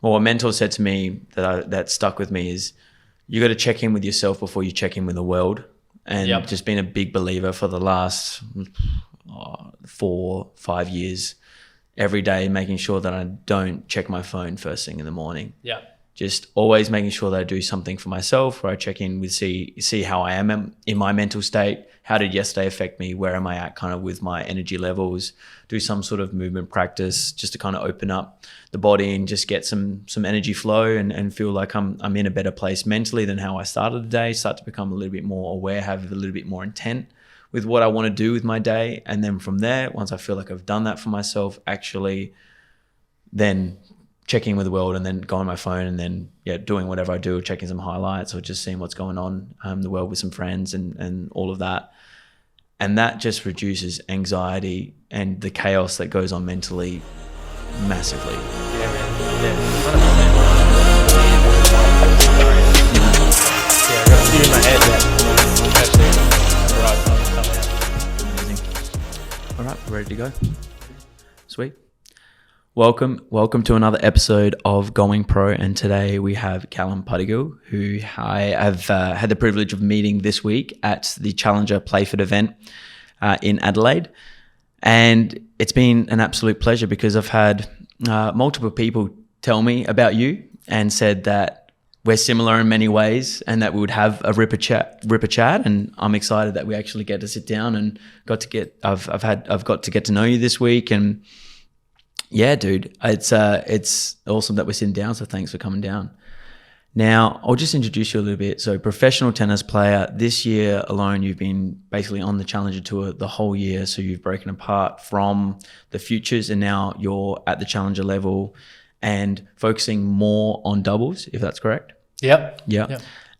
Well, a mentor said to me that stuck with me is you got to check in with yourself before you check in with the world. And just been a big believer for the last 4-5 years, every day making sure that I don't check my phone first thing in the morning. Yeah. Just always making sure that I do something for myself, where I check in with see how I am in my mental state. How did yesterday affect me? Where am I at kind of with my energy levels? Do some sort of movement practice just to kind of open up the body and just get some energy flow and feel like I'm in a better place mentally than how I started the day. Start to become a little bit more aware, have a little bit more intent with what I want to do with my day. And then from there, once I feel like I've done that for myself, actually then checking with the world and then going on my phone and then doing whatever I do, checking some highlights or just seeing what's going on in the world with some friends and all of that. And that just reduces anxiety and the chaos that goes on mentally massively. Yeah, man. Yeah, 100%. Yeah, I got a few in my head that actually the right time coming out. Amazing. All right, we're ready to go. Sweet. Welcome to another episode of Going Pro, and today we have Callum Puttergil, who I have had the privilege of meeting this week at the Challenger Playford event in Adelaide, and it's been an absolute pleasure because I've had multiple people tell me about you and said that we're similar in many ways and that we would have a ripper chat, and I'm excited that we actually get to sit down and I've got to get to know you this week. And yeah, dude, it's awesome that we're sitting down. So thanks for coming down. Now, I'll just introduce you a little bit. So professional tennis player, this year alone, you've been basically on the Challenger Tour the whole year. So you've broken apart from the futures and now you're at the Challenger level and focusing more on doubles, if that's correct. Yep.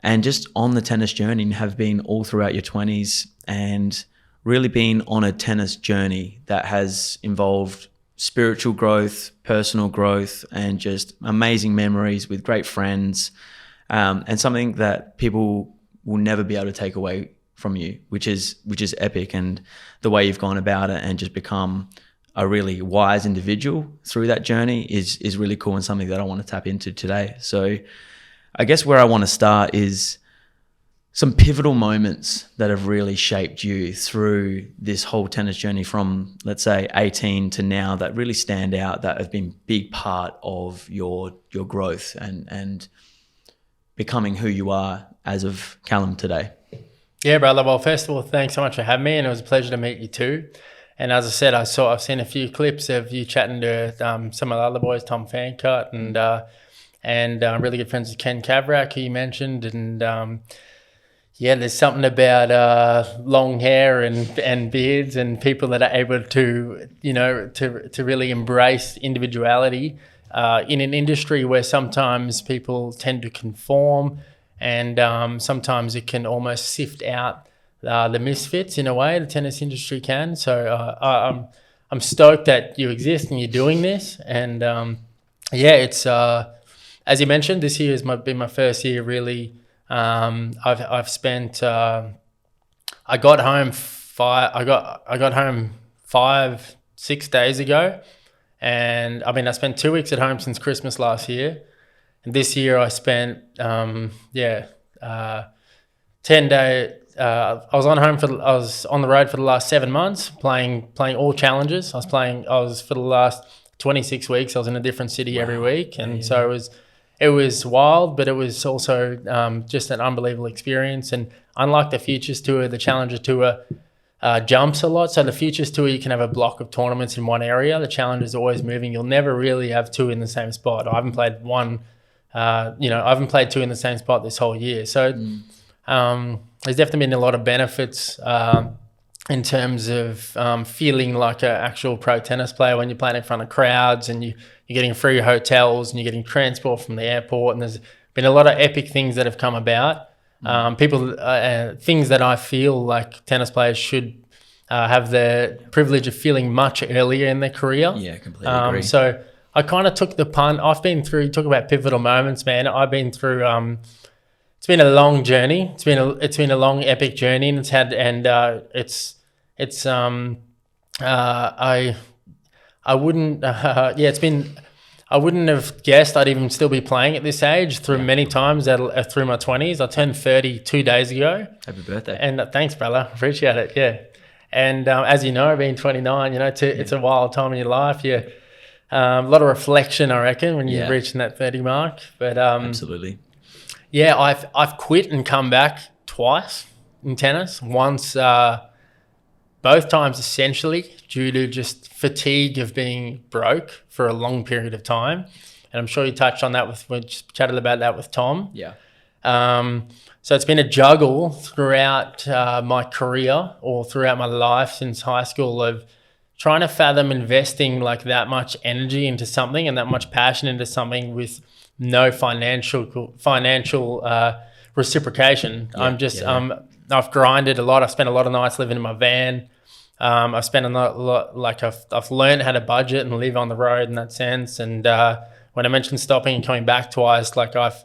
And just on the tennis journey and have been all throughout your 20s and really been on a tennis journey that has involved spiritual growth, personal growth, and just amazing memories with great friends, and something that people will never be able to take away from you, which is epic. And the way you've gone about it and just become a really wise individual through that journey is really cool and something that I want to tap into today. So I guess where I want to start is some pivotal moments that have really shaped you through this whole tennis journey from, let's say, 18 to now, that really stand out, that have been big part of your growth and becoming who you are as of Calum today. Yeah, brother. Well, first of all, thanks so much for having me, and it was a pleasure to meet you too. And as I said, I've seen a few clips of you chatting to some of the other boys, Tom Fancutt, and really good friends with Ken Kavrak, who you mentioned, and yeah, there's something about long hair and beards and people that are able to, to really embrace individuality in an industry where sometimes people tend to conform, and sometimes it can almost sift out the misfits in a way. The tennis industry can. So I'm stoked that you exist and you're doing this. And it's as you mentioned, this year has been my first year really. I've spent. I got home 5-6 days ago, and I spent 2 weeks at home since Christmas last year, and this year I spent 10 days. I was on the road for the last 7 months, playing all challenges. I was for the last 26 weeks. I was in a different city every week, and so it was wild, but it was also just an unbelievable experience. And unlike the Futures Tour, the Challenger Tour jumps a lot. So the Futures Tour, you can have a block of tournaments in one area. The Challenger is always moving. You'll never really have two in the same spot. I haven't played two in the same spot this whole year. So there's definitely been a lot of benefits in terms of feeling like an actual pro tennis player when you're playing in front of crowds, and you're getting free hotels and you're getting transport from the airport. And there's been a lot of epic things that have come about. Things that I feel like tennis players should have the privilege of feeling much earlier in their career. Yeah, completely agree. So I kind of took the punt. I've been through, talk about pivotal moments, man. I've been through, it's been a long journey. It's been a long, epic journey, and I wouldn't have guessed I'd even still be playing at this age through many times through my 20s. I turned 30 2 days ago. Happy birthday. And thanks, brother. Appreciate it. Yeah. And as you know, being 29, it's a wild time in your life. A lot of reflection, I reckon, when you're reaching that 30 mark. But absolutely. Yeah, I've quit and come back twice in tennis. Once, both times essentially due to just fatigue of being broke for a long period of time. And I'm sure you touched on that we just chatted about that with Tom. Yeah. So it's been a juggle throughout my career or throughout my life since high school of trying to fathom investing like that much energy into something and that much passion into something with no financial reciprocation. I've grinded a lot. I've spent a lot of nights living in my van. I've spent a lot like I've learned how to budget and live on the road in that sense. And when I mentioned stopping and coming back twice, like I've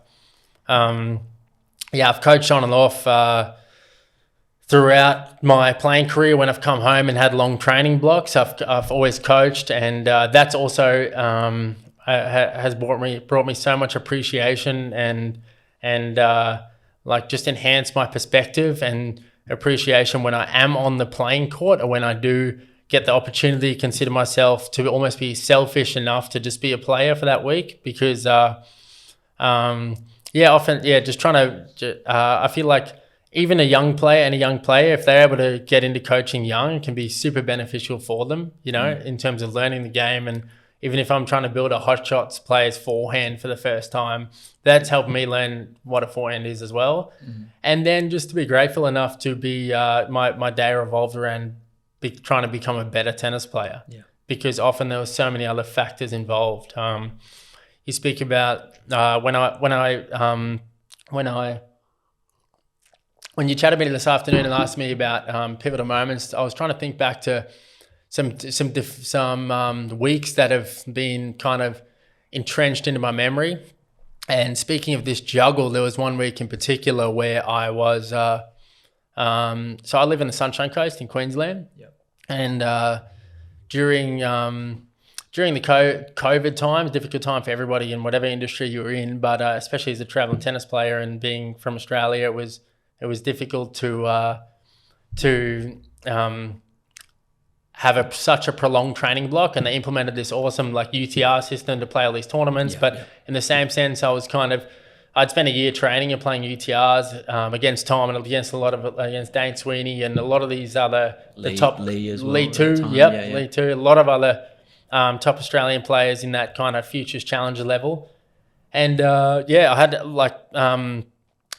coached on and off throughout my playing career. When I've come home and had long training blocks, I've always coached, and that's also has brought me so much appreciation and like just enhanced my perspective and appreciation when I am on the playing court, or when I do get the opportunity to consider myself to almost be selfish enough to just be a player for that week, because just trying to I feel like even a young player, if they're able to get into coaching young, it can be super beneficial for them, in terms of learning the game. And even if I'm trying to build a hot shots player's forehand for the first time, that's helped me learn what a forehand is as well. Mm-hmm. And then just to be grateful enough to be, my day revolved around trying to become a better tennis player, because often there were so many other factors involved. You speak about when you chatted to me this afternoon and asked me about pivotal moments, I was trying to think back to some weeks that have been kind of entrenched into my memory. And speaking of this juggle, there was one week in particular where I was, so I live in the Sunshine Coast in Queensland. Yep. And during the COVID times, difficult time for everybody in whatever industry you were in, but especially as a traveling tennis player and being from Australia, it was difficult to have such a prolonged training block. And they implemented this awesome like UTR system to play all these tournaments. In the same sense, I'd spent a year training and playing UTRs against Tom and against against Dane Sweeney and a lot of these other Lee as well. Lee too, Lee too. A lot of other top Australian players in that kind of Futures Challenger level. And I had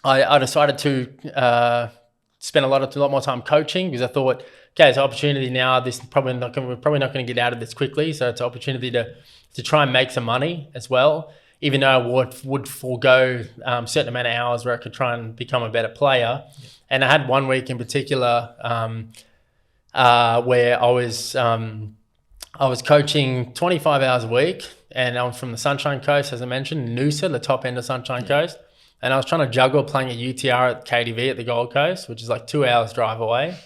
I decided to spend a lot more time coaching, because I thought, okay, it's an opportunity now. We're probably not going to get out of this quickly, so it's an opportunity to try and make some money as well. Even though I would forego a certain amount of hours where I could try and become a better player. Yeah. And I had one week in particular where I was coaching 25 hours a week, and I'm from the Sunshine Coast, as I mentioned, Noosa, the top end of Sunshine Coast. And I was trying to juggle playing a UTR at KTV at the Gold Coast, which is like 2 hours drive away.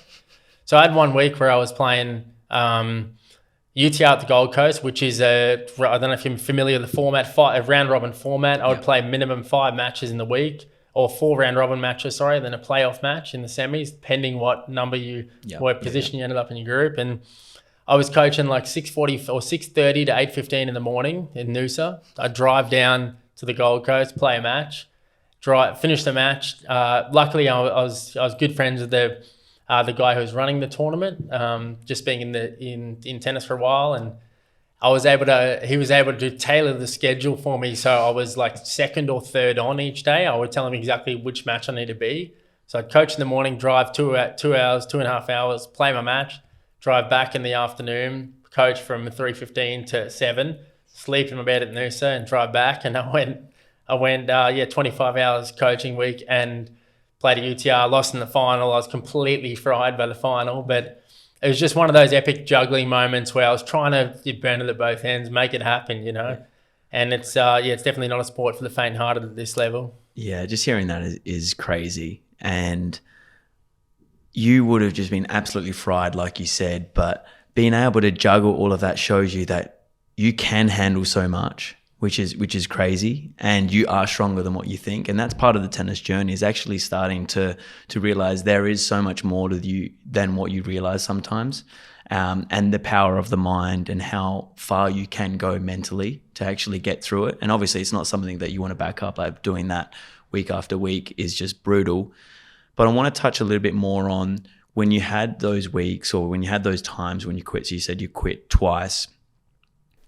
So I had one week where I was playing UTR at the Gold Coast, which is I don't know if you're familiar with the format, a round robin format. I would play minimum 5 matches in the week, or 4 round robin matches, then a playoff match in the semis, depending what number what position you ended up in your group. And I was coaching like 6:40 or 6:30 to 8:15 in the morning in Noosa. I'd drive down to the Gold Coast, play a match, finish the match. Luckily, I was good friends with the guy who was running the tournament, just being in tennis for a while, and he was able to tailor the schedule for me. So I was like second or third on each day. I would tell him exactly which match I need to be. So I'd coach in the morning, drive 2 hours, 2.5 hours, play my match, drive back in the afternoon, coach from 3:15 to 7, sleep in my bed at Noosa and drive back. And I went 25 hours coaching week and played a UTR, lost in the final. I was completely fried by the final, but it was just one of those epic juggling moments where I was trying to burn it at both ends, make it happen, And it's it's definitely not a sport for the faint-hearted at this level. Yeah, just hearing that is crazy. And you would have just been absolutely fried, like you said, but being able to juggle all of that shows you that you can handle so much. which is crazy, and you are stronger than what you think. And that's part of the tennis journey, is actually starting to realize there is so much more to you than what you realize sometimes. And the power of the mind and how far you can go mentally to actually get through it. And obviously it's not something that you want to back up. Like doing that week after week is just brutal. But I want to touch a little bit more on when you had those weeks, or when you had those times when you quit. So you said you quit twice.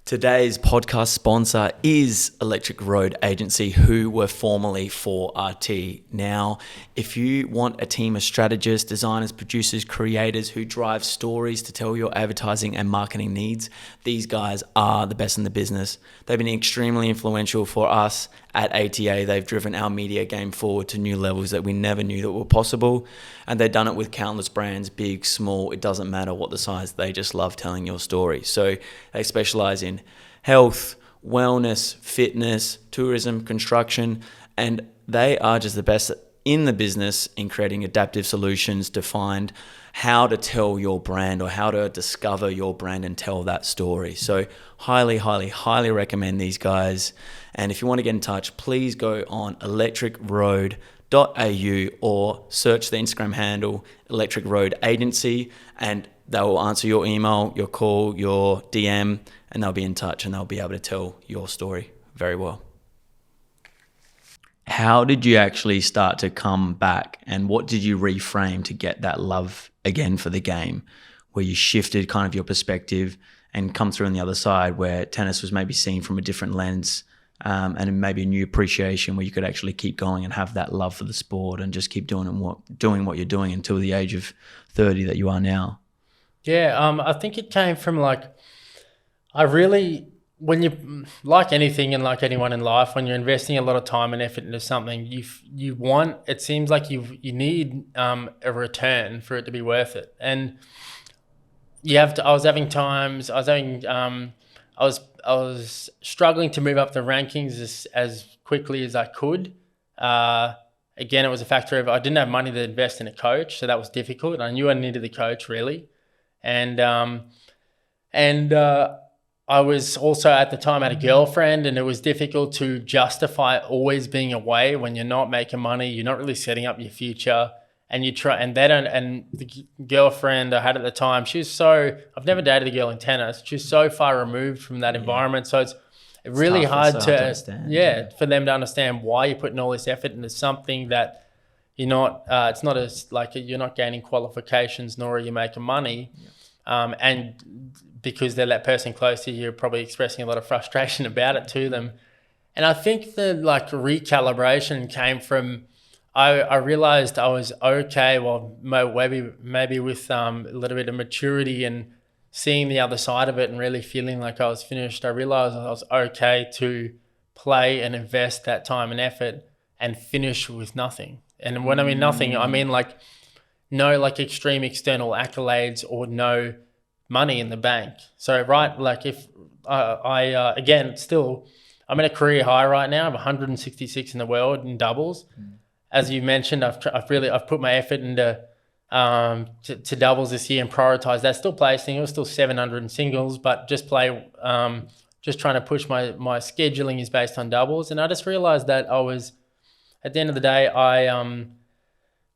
Today's podcast sponsor is Electric Road Agency, who were formerly 4RT. Now, if you want a team of strategists, designers, producers, creators who drive stories to tell your advertising and marketing needs, these guys are the best in the business. They've been extremely influential for us at ATA. They've driven our media game forward to new levels that we never knew that were possible. And they've done it with countless brands, big, small, it doesn't matter what the size. They just love telling your story. So they specialize in health, wellness, fitness, tourism, construction, and they are just the best in the business in creating adaptive solutions to find how to tell your brand, or how to discover your brand and tell that story. So highly, highly, highly recommend these guys. And if you want to get in touch, please go on electricroad.au or search the Instagram handle Electric Road Agency, and they will answer your email, your call, your DM, and they'll be in touch and they'll be able to tell your story very well. How did you actually start to come back, and what did you reframe to get that love again for the game, where you shifted kind of your perspective and come through on the other side, where tennis was maybe seen from a different lens, and maybe a new appreciation where you could actually keep going and have that love for the sport and just keep doing what you're doing until the age of 30 that you are now? Yeah, I think it came from when you, like anything and like anyone in life, when you're investing a lot of time and effort into something, it seems like you need a return for it to be worth it. And I was struggling to move up the rankings as quickly as I could. Again, it was a factor of I didn't have money to invest in a coach, so that was difficult. I knew I needed the coach really, and I was also at the time had a girlfriend, and it was difficult to justify always being away when you're not making money, you're not really setting up your future, and you try, and the girlfriend I had at the time, I've never dated a girl in tennis. She's so far removed from that environment. So it's really hard to understand. For them to understand why you're putting all this effort into something that you're not, it's not as like you're not gaining qualifications, nor are you making money. And because they're that person close to you, you're probably expressing a lot of frustration about it to them. And I think the recalibration came from, I realized I was okay. Well, maybe with a little bit of maturity and seeing the other side of it and really feeling like I was finished, I realized I was okay to play and invest that time and effort and finish with nothing. And when I mean nothing, I mean no extreme external accolades or no money in the bank. So if again, still, I'm at a career high right now. I'm 166 in the world in doubles. As you mentioned, I've put my effort into to doubles this year and prioritized that. Still play singles, still 700 in singles, but just trying to push my scheduling is based on doubles. And I just realized that at the end of the day, I'm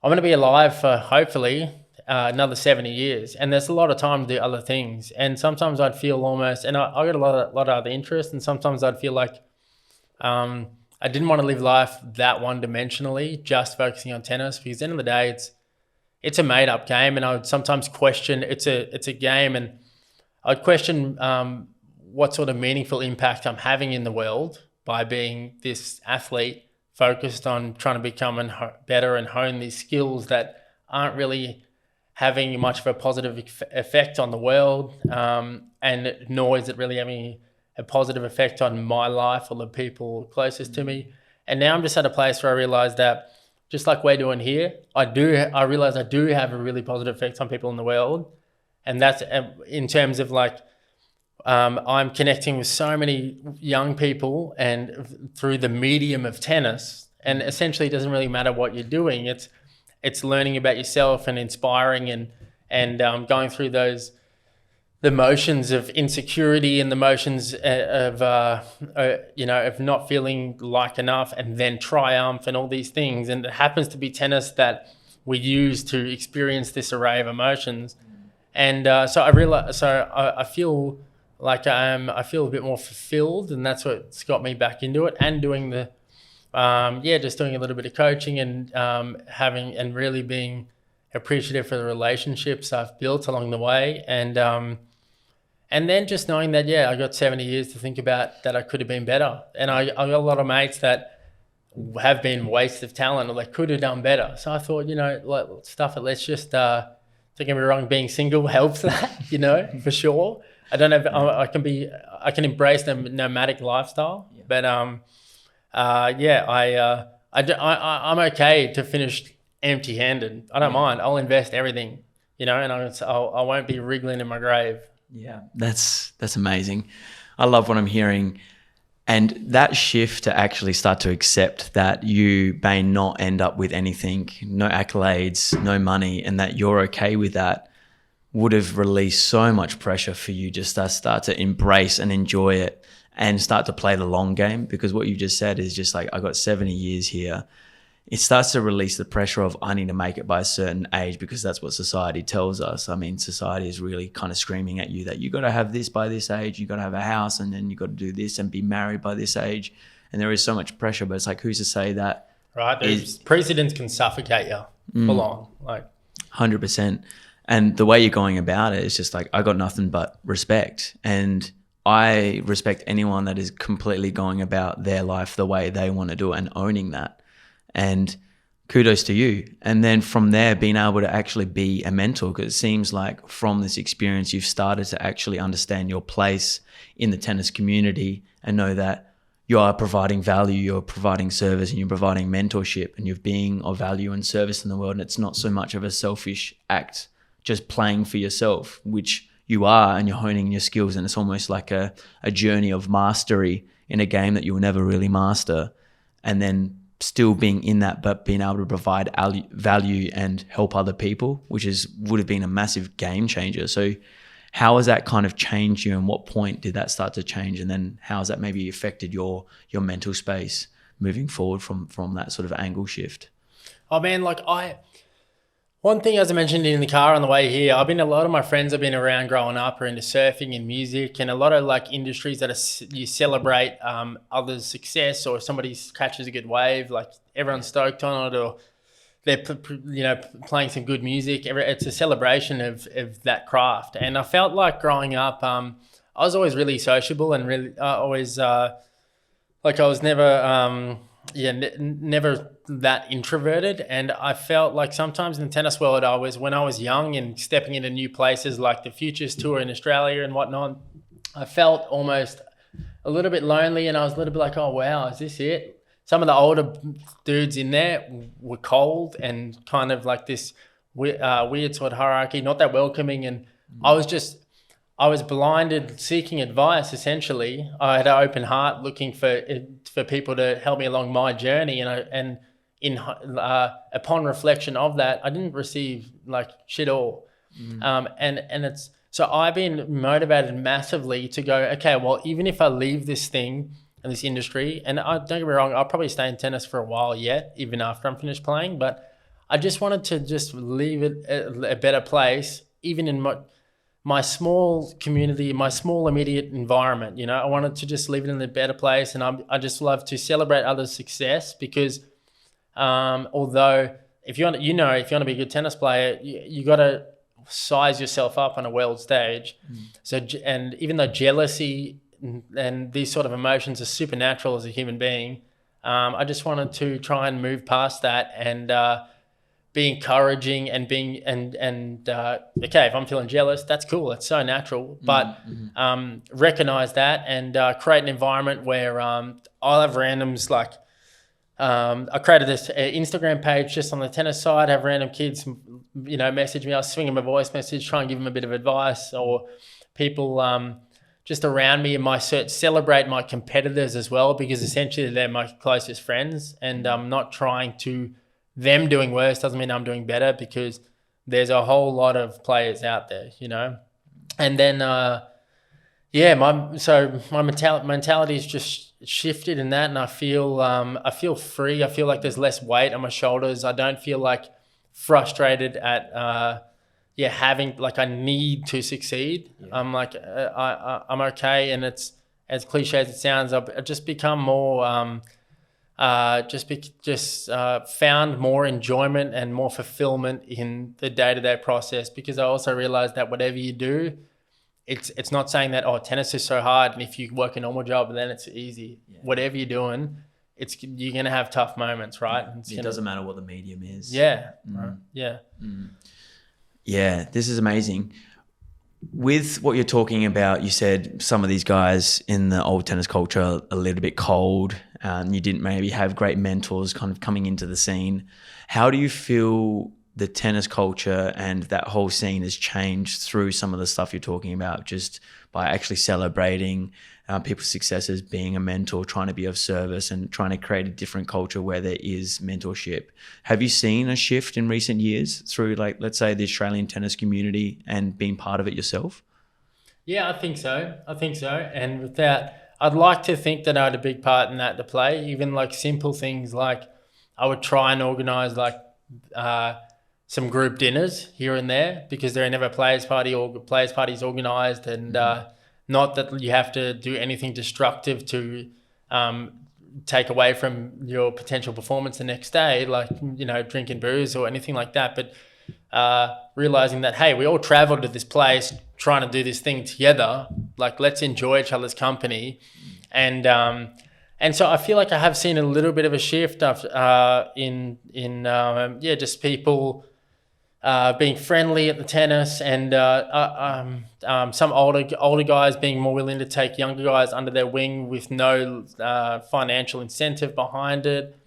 going to be alive for hopefully another 70 years, and there's a lot of time to do other things. And sometimes I'd feel almost, and I got a lot of other interests, and sometimes I'd feel like I didn't want to live life that one-dimensionally, just focusing on tennis, because at the end of the day, it's a made-up game, and I would sometimes question it's a game, and I'd question what sort of meaningful impact I'm having in the world by being this athlete focused on trying to become better and hone these skills that aren't really having much of a positive effect on the world, and nor is it really having a positive effect on my life or the people closest to me. And now I'm just at a place where I realize that, just like we're doing here, I realize I do have a really positive effect on people in the world. And that's in terms of I'm connecting with so many young people and through the medium of tennis, and essentially it doesn't really matter what you're doing. It's learning about yourself and inspiring and going through those the motions of insecurity and the motions of not feeling like enough, and then triumph and all these things. And it happens to be tennis that we use to experience this array of emotions. And so I feel like I feel a bit more fulfilled, and that's what's got me back into it. And doing the just doing a little bit of coaching and having and really being appreciative for the relationships I've built along the way. And then just knowing that, I got 70 years to think about that I could have been better. And I got a lot of mates that have been wastes of talent, or they could have done better. So I thought, stuff it. Let's just, don't get me wrong, being single helps that, for sure. I don't know if I can embrace the nomadic lifestyle, but I'm okay to finish empty-handed. I don't mind. I'll invest everything, and I won't be wriggling in my grave. Yeah, that's amazing. I love what I'm hearing. And that shift to actually start to accept that you may not end up with anything, no accolades, no money, and that you're okay with that would have released so much pressure for you just to start to embrace and enjoy it and start to play the long game. Because what you just said is just like, I got 70 years here. It starts to release the pressure of I need to make it by a certain age, because that's what society tells us. I mean, society is really kind of screaming at you that you got to have this by this age, you got to have a house, and then you got to do this and be married by this age. And there is so much pressure, but it's like, who's to say that? Right. Precedents can suffocate you full on, like 100%. And the way you're going about it is just like, I got nothing but respect. And I respect anyone that is completely going about their life the way they want to do it and owning that. And kudos to you. And then from there, being able to actually be a mentor, because it seems like from this experience, you've started to actually understand your place in the tennis community and know that you are providing value, you're providing service, and you're providing mentorship, and you're being of value and service in the world. And it's not so much of a selfish act, just playing for yourself, which you are, and you're honing your skills. And it's almost like a journey of mastery in a game that you'll never really master. And then still being in that, but being able to provide value and help other people, which would have been a massive game changer. So how has that kind of changed you, and what point did that start to change? And then how has that maybe affected your mental space moving forward from that sort of angle shift? Oh man, one thing, as I mentioned in the car on the way here, a lot of my friends I've been around growing up are into surfing and music, and a lot of industries that you celebrate others' success, or somebody catches a good wave, like everyone's stoked on it, or they're playing some good music. It's a celebration of that craft. And I felt like growing up, I was always really sociable and really always I was never never that introverted. And I felt like sometimes in the tennis world, when I was young and stepping into new places like the Futures Tour in Australia and whatnot, I felt almost a little bit lonely, and I was a little bit like, oh wow, is this it? Some of the older dudes in there were cold and kind of like this weird sort of hierarchy, not that welcoming. And I was blinded, seeking advice. Essentially, I had an open heart, looking for people to help me along my journey. And upon reflection of that, I didn't receive shit all. So I've been motivated massively to go, okay, well, even if I leave this thing and this industry, and don't get me wrong, I'll probably stay in tennis for a while yet, even after I'm finished playing. But I just wanted to just leave it a better place, even in my small community, my small immediate environment. I wanted to just leave it in a better place. And I just love to celebrate others' success, because although if you want to be a good tennis player, you got to size yourself up on a world stage. So, and even though jealousy and these sort of emotions are supernatural as a human being, I just wanted to try and move past that and be encouraging and okay, if I'm feeling jealous, that's cool, that's so natural, but recognize that and create an environment where I'll have randoms I created this Instagram page just on the tennis side, have random kids message me, I'll swing them a voice message, try and give them a bit of advice, or people just around me and celebrate my competitors as well, because essentially they're my closest friends, and I'm not trying to them doing worse doesn't mean I'm doing better, because there's a whole lot of players out there, And then my mentality's just shifted in that, and I feel free. I feel like there's less weight on my shoulders. I don't feel like frustrated at having like I need to succeed. I'm like I'm okay, and it's as cliche as it sounds. I've just become more found more enjoyment and more fulfillment in the day-to-day process, because I also realized that whatever you do, it's not saying that, oh, tennis is so hard and if you work a normal job then it's easy. Whatever you're doing, you're gonna have tough moments, right? It doesn't matter what the medium is. Yeah, this is amazing. With what you're talking about, you said some of these guys in the old tennis culture are a little bit cold, and you didn't maybe have great mentors kind of coming into the scene. How do you feel the tennis culture and that whole scene has changed through some of the stuff you're talking about, just by actually celebrating people's successes, being a mentor, trying to be of service, and trying to create a different culture where there is mentorship? Have you seen a shift in recent years through, like, let's say, the Australian tennis community and being part of it yourself? Yeah, I think so. And with that, I'd like to think that I had a big part in that to play. Even like simple things, like I would try and organise like some group dinners here and there, because there are never players parties organised, and not that you have to do anything destructive to take away from your potential performance the next day, like, you know, drinking booze or anything like that. But realizing that, hey, we all traveled to this place trying to do this thing together, like, let's enjoy each other's company. And so I feel like I have seen a little bit of a shift in just people being friendly at the tennis, and some older guys being more willing to take younger guys under their wing with no financial incentive behind it.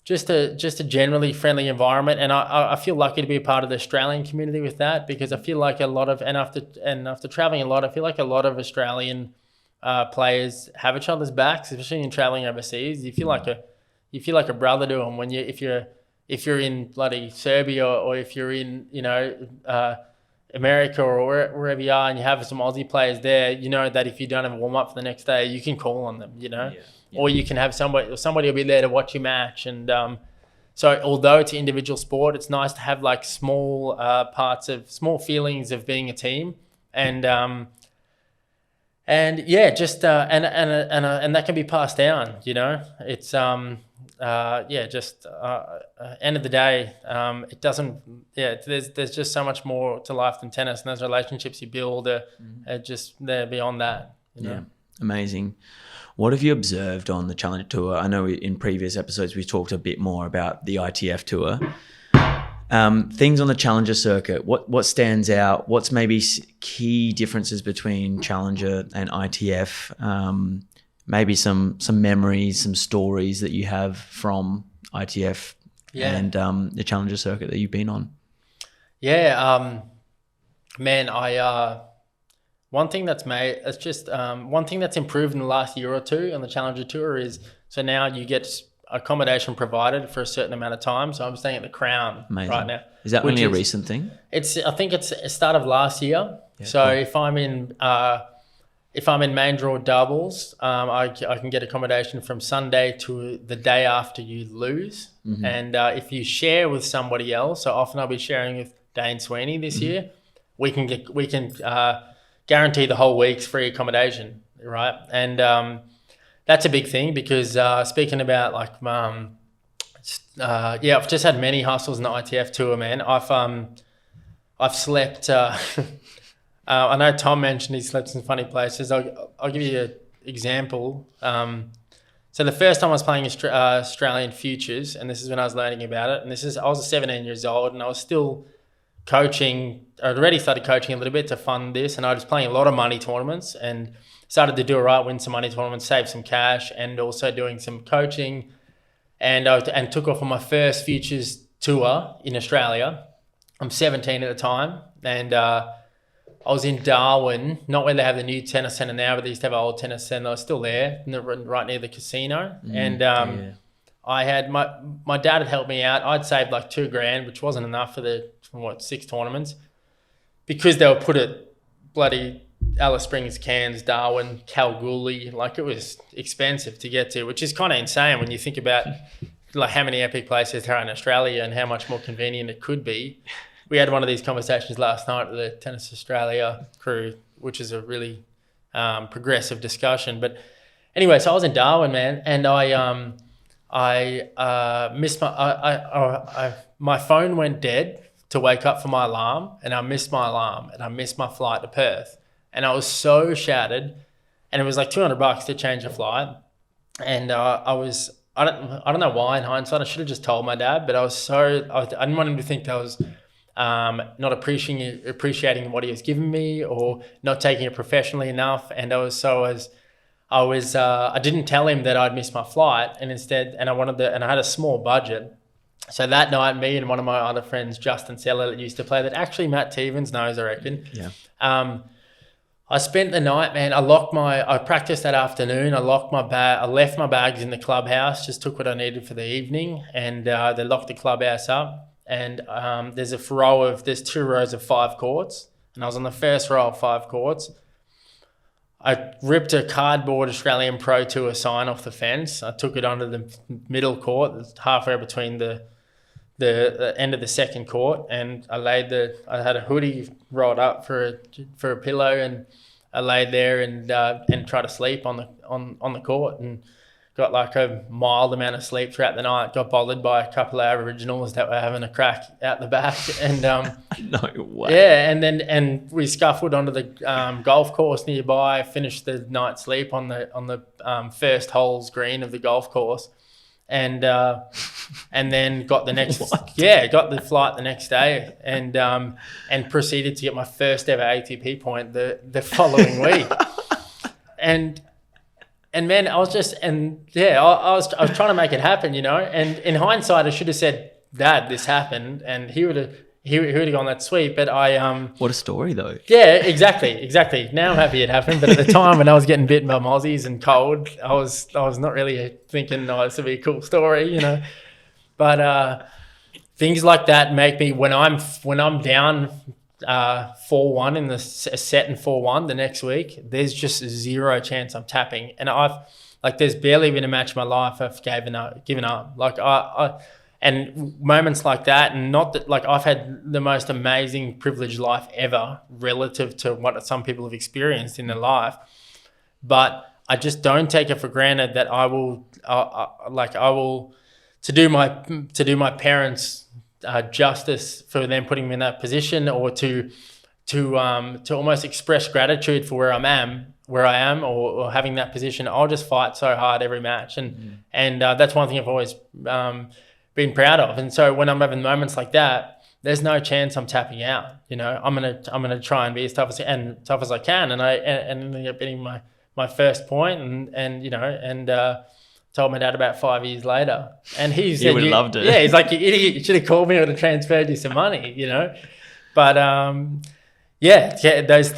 Just a generally friendly environment, and I feel lucky to be a part of the Australian community with that, because I feel like after traveling a lot, I feel like a lot of Australian players have each other's backs, especially in traveling overseas. You feel like a brother to them if you're in bloody Serbia, or if you're in, you know, America, or wherever you are, and you have some Aussie players there, you know that if you don't have a warm up for the next day, you can call on them, you know. Or you can have somebody will be there to watch your match. And so although it's an individual sport, it's nice to have like small small feelings of being a team. And and that can be passed down, you know. It's end of the day, it doesn't, there's just so much more to life than tennis, and those relationships you build are just, they're beyond that, you know? Amazing. What have you observed on the Challenger Tour? I know in previous episodes we talked a bit more about the ITF Tour. Things on the Challenger circuit, what stands out? What's maybe key differences between Challenger and ITF? Maybe some memories, some stories that you have from ITF and the Challenger circuit that you've been on. One thing that's improved in the last year or two on the Challenger Tour is, so now you get accommodation provided for a certain amount of time. So I'm staying at the Crown right now. Is that only a recent thing? I think it's a start of last year. Yeah, so cool. If I'm in main draw doubles, I can get accommodation from Sunday to the day after you lose. Mm-hmm. And if you share with somebody else, so often I'll be sharing with Dane Sweeney this year, we can guarantee the whole week's free accommodation, right? And that's a big thing, because speaking about like, I've just had many hustles in the ITF Tour, man. I've slept. I know Tom mentioned he slept in funny places. I'll give you an example. So the first time I was playing Australian Futures, and this is when I was learning about it, and I was 17 years old, and I was still coaching. I'd already started coaching a little bit to fund this, and I was playing a lot of money tournaments and started to do all right, win some money tournaments, save some cash, and also doing some coaching, and took off on my first Futures tour in Australia. I'm 17 at the time, and I was in Darwin, not where they have the new tennis centre now, but they used to have an old tennis centre. I was still there, right near the casino. I had my dad had helped me out. I'd saved like $2,000, which wasn't enough for 6 tournaments. because they were put at bloody Alice Springs, Cairns, Darwin, Kalgoorlie, like it was expensive to get to, which is kind of insane when you think about like how many epic places there are in Australia and how much more convenient it could be. We had one of these conversations last night with the Tennis Australia crew, which is a really progressive discussion. But anyway, so I was in Darwin, man, and I missed my phone went dead to wake up for my alarm, and I missed my alarm, and I missed my flight to Perth, and I was so shattered, and it was like $200 to change a flight, and I don't know why in hindsight I should have just told my dad, but I didn't want him to think that I was not appreciating what he was giving me or not taking it professionally enough, and I didn't tell him that I'd missed my flight, and instead, and I had a small budget. So that night, me and one of my other friends, Justin Seller, that used to play, that actually Matt Stevens knows, I reckon. Yeah. I spent the night, man. I practiced that afternoon. I locked my bag. I left my bags in the clubhouse, just took what I needed for the evening, and they locked the clubhouse up. And there's 2 rows of 5 courts, and I was on the first row of 5 courts. I ripped a cardboard Australian Pro Tour sign off the fence. I took it onto the middle court, halfway between the end of the second court, and I had a hoodie rolled up for a pillow, and I laid there and tried to sleep on the court, and got like a mild amount of sleep throughout the night. Got bothered by a couple of Aboriginals that were having a crack out the back, and no way. Yeah, and we scuffled onto the golf course nearby. Finished the night's sleep on the first hole's green of the golf course, and then got the next got the flight the next day, and proceeded to get my first ever ATP point the following week, And man, I was trying to make it happen, you know. And in hindsight, I should have said, "Dad, this happened," and he would have gone that sweet. But what a story, though. Yeah, exactly. Now I'm happy it happened, but at the time when I was getting bitten by mozzies and cold, I was not really thinking, "Oh, this would be a cool story," you know. But things like that make me, when I'm down 4-1 in the set and 4-1 the next week, there's just zero chance I'm tapping, and there's barely been a match in my life I've given up. Like and moments like that, and not that, like, I've had the most amazing privileged life ever relative to what some people have experienced in their life, but I just don't take it for granted that I will to do my parents justice for them putting me in that position, or to almost express gratitude for where I am, or having that position. I'll just fight so hard every match, and that's one thing I've always been proud of. And so when I'm having moments like that, there's no chance I'm tapping out. You know, I'm gonna try and be as tough as I can, and I ended up getting my first point, and told my dad about 5 years later, and he said, "You would have loved it." Yeah, he's like, "You idiot! You should have called me. I would have transferred you some money," you know. But those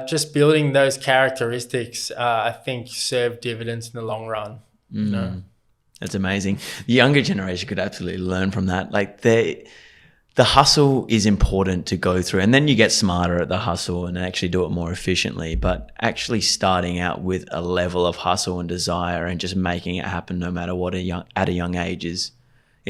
just building those characteristics, I think, serve dividends in the long run. You know? That's amazing. The younger generation could absolutely learn from that. Like the hustle is important to go through, and then you get smarter at the hustle and actually do it more efficiently. But actually starting out with a level of hustle and desire and just making it happen no matter what at a young age is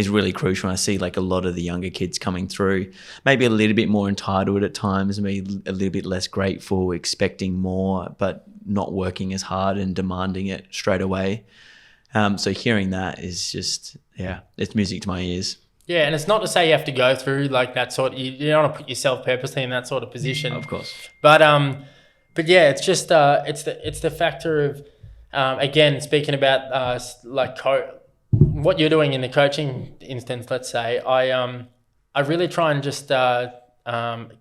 really crucial. And I see like a lot of the younger kids coming through, maybe a little bit more entitled at times, maybe a little bit less grateful, expecting more, but not working as hard and demanding it straight away. So hearing that is just, it's music to my ears. Yeah, and it's not to say you have to go through like that sort. You don't want to put yourself purposely in that sort of position, of course. But yeah, it's just it's the factor of again, speaking about what you're doing in the coaching instance. Let's say I really try and just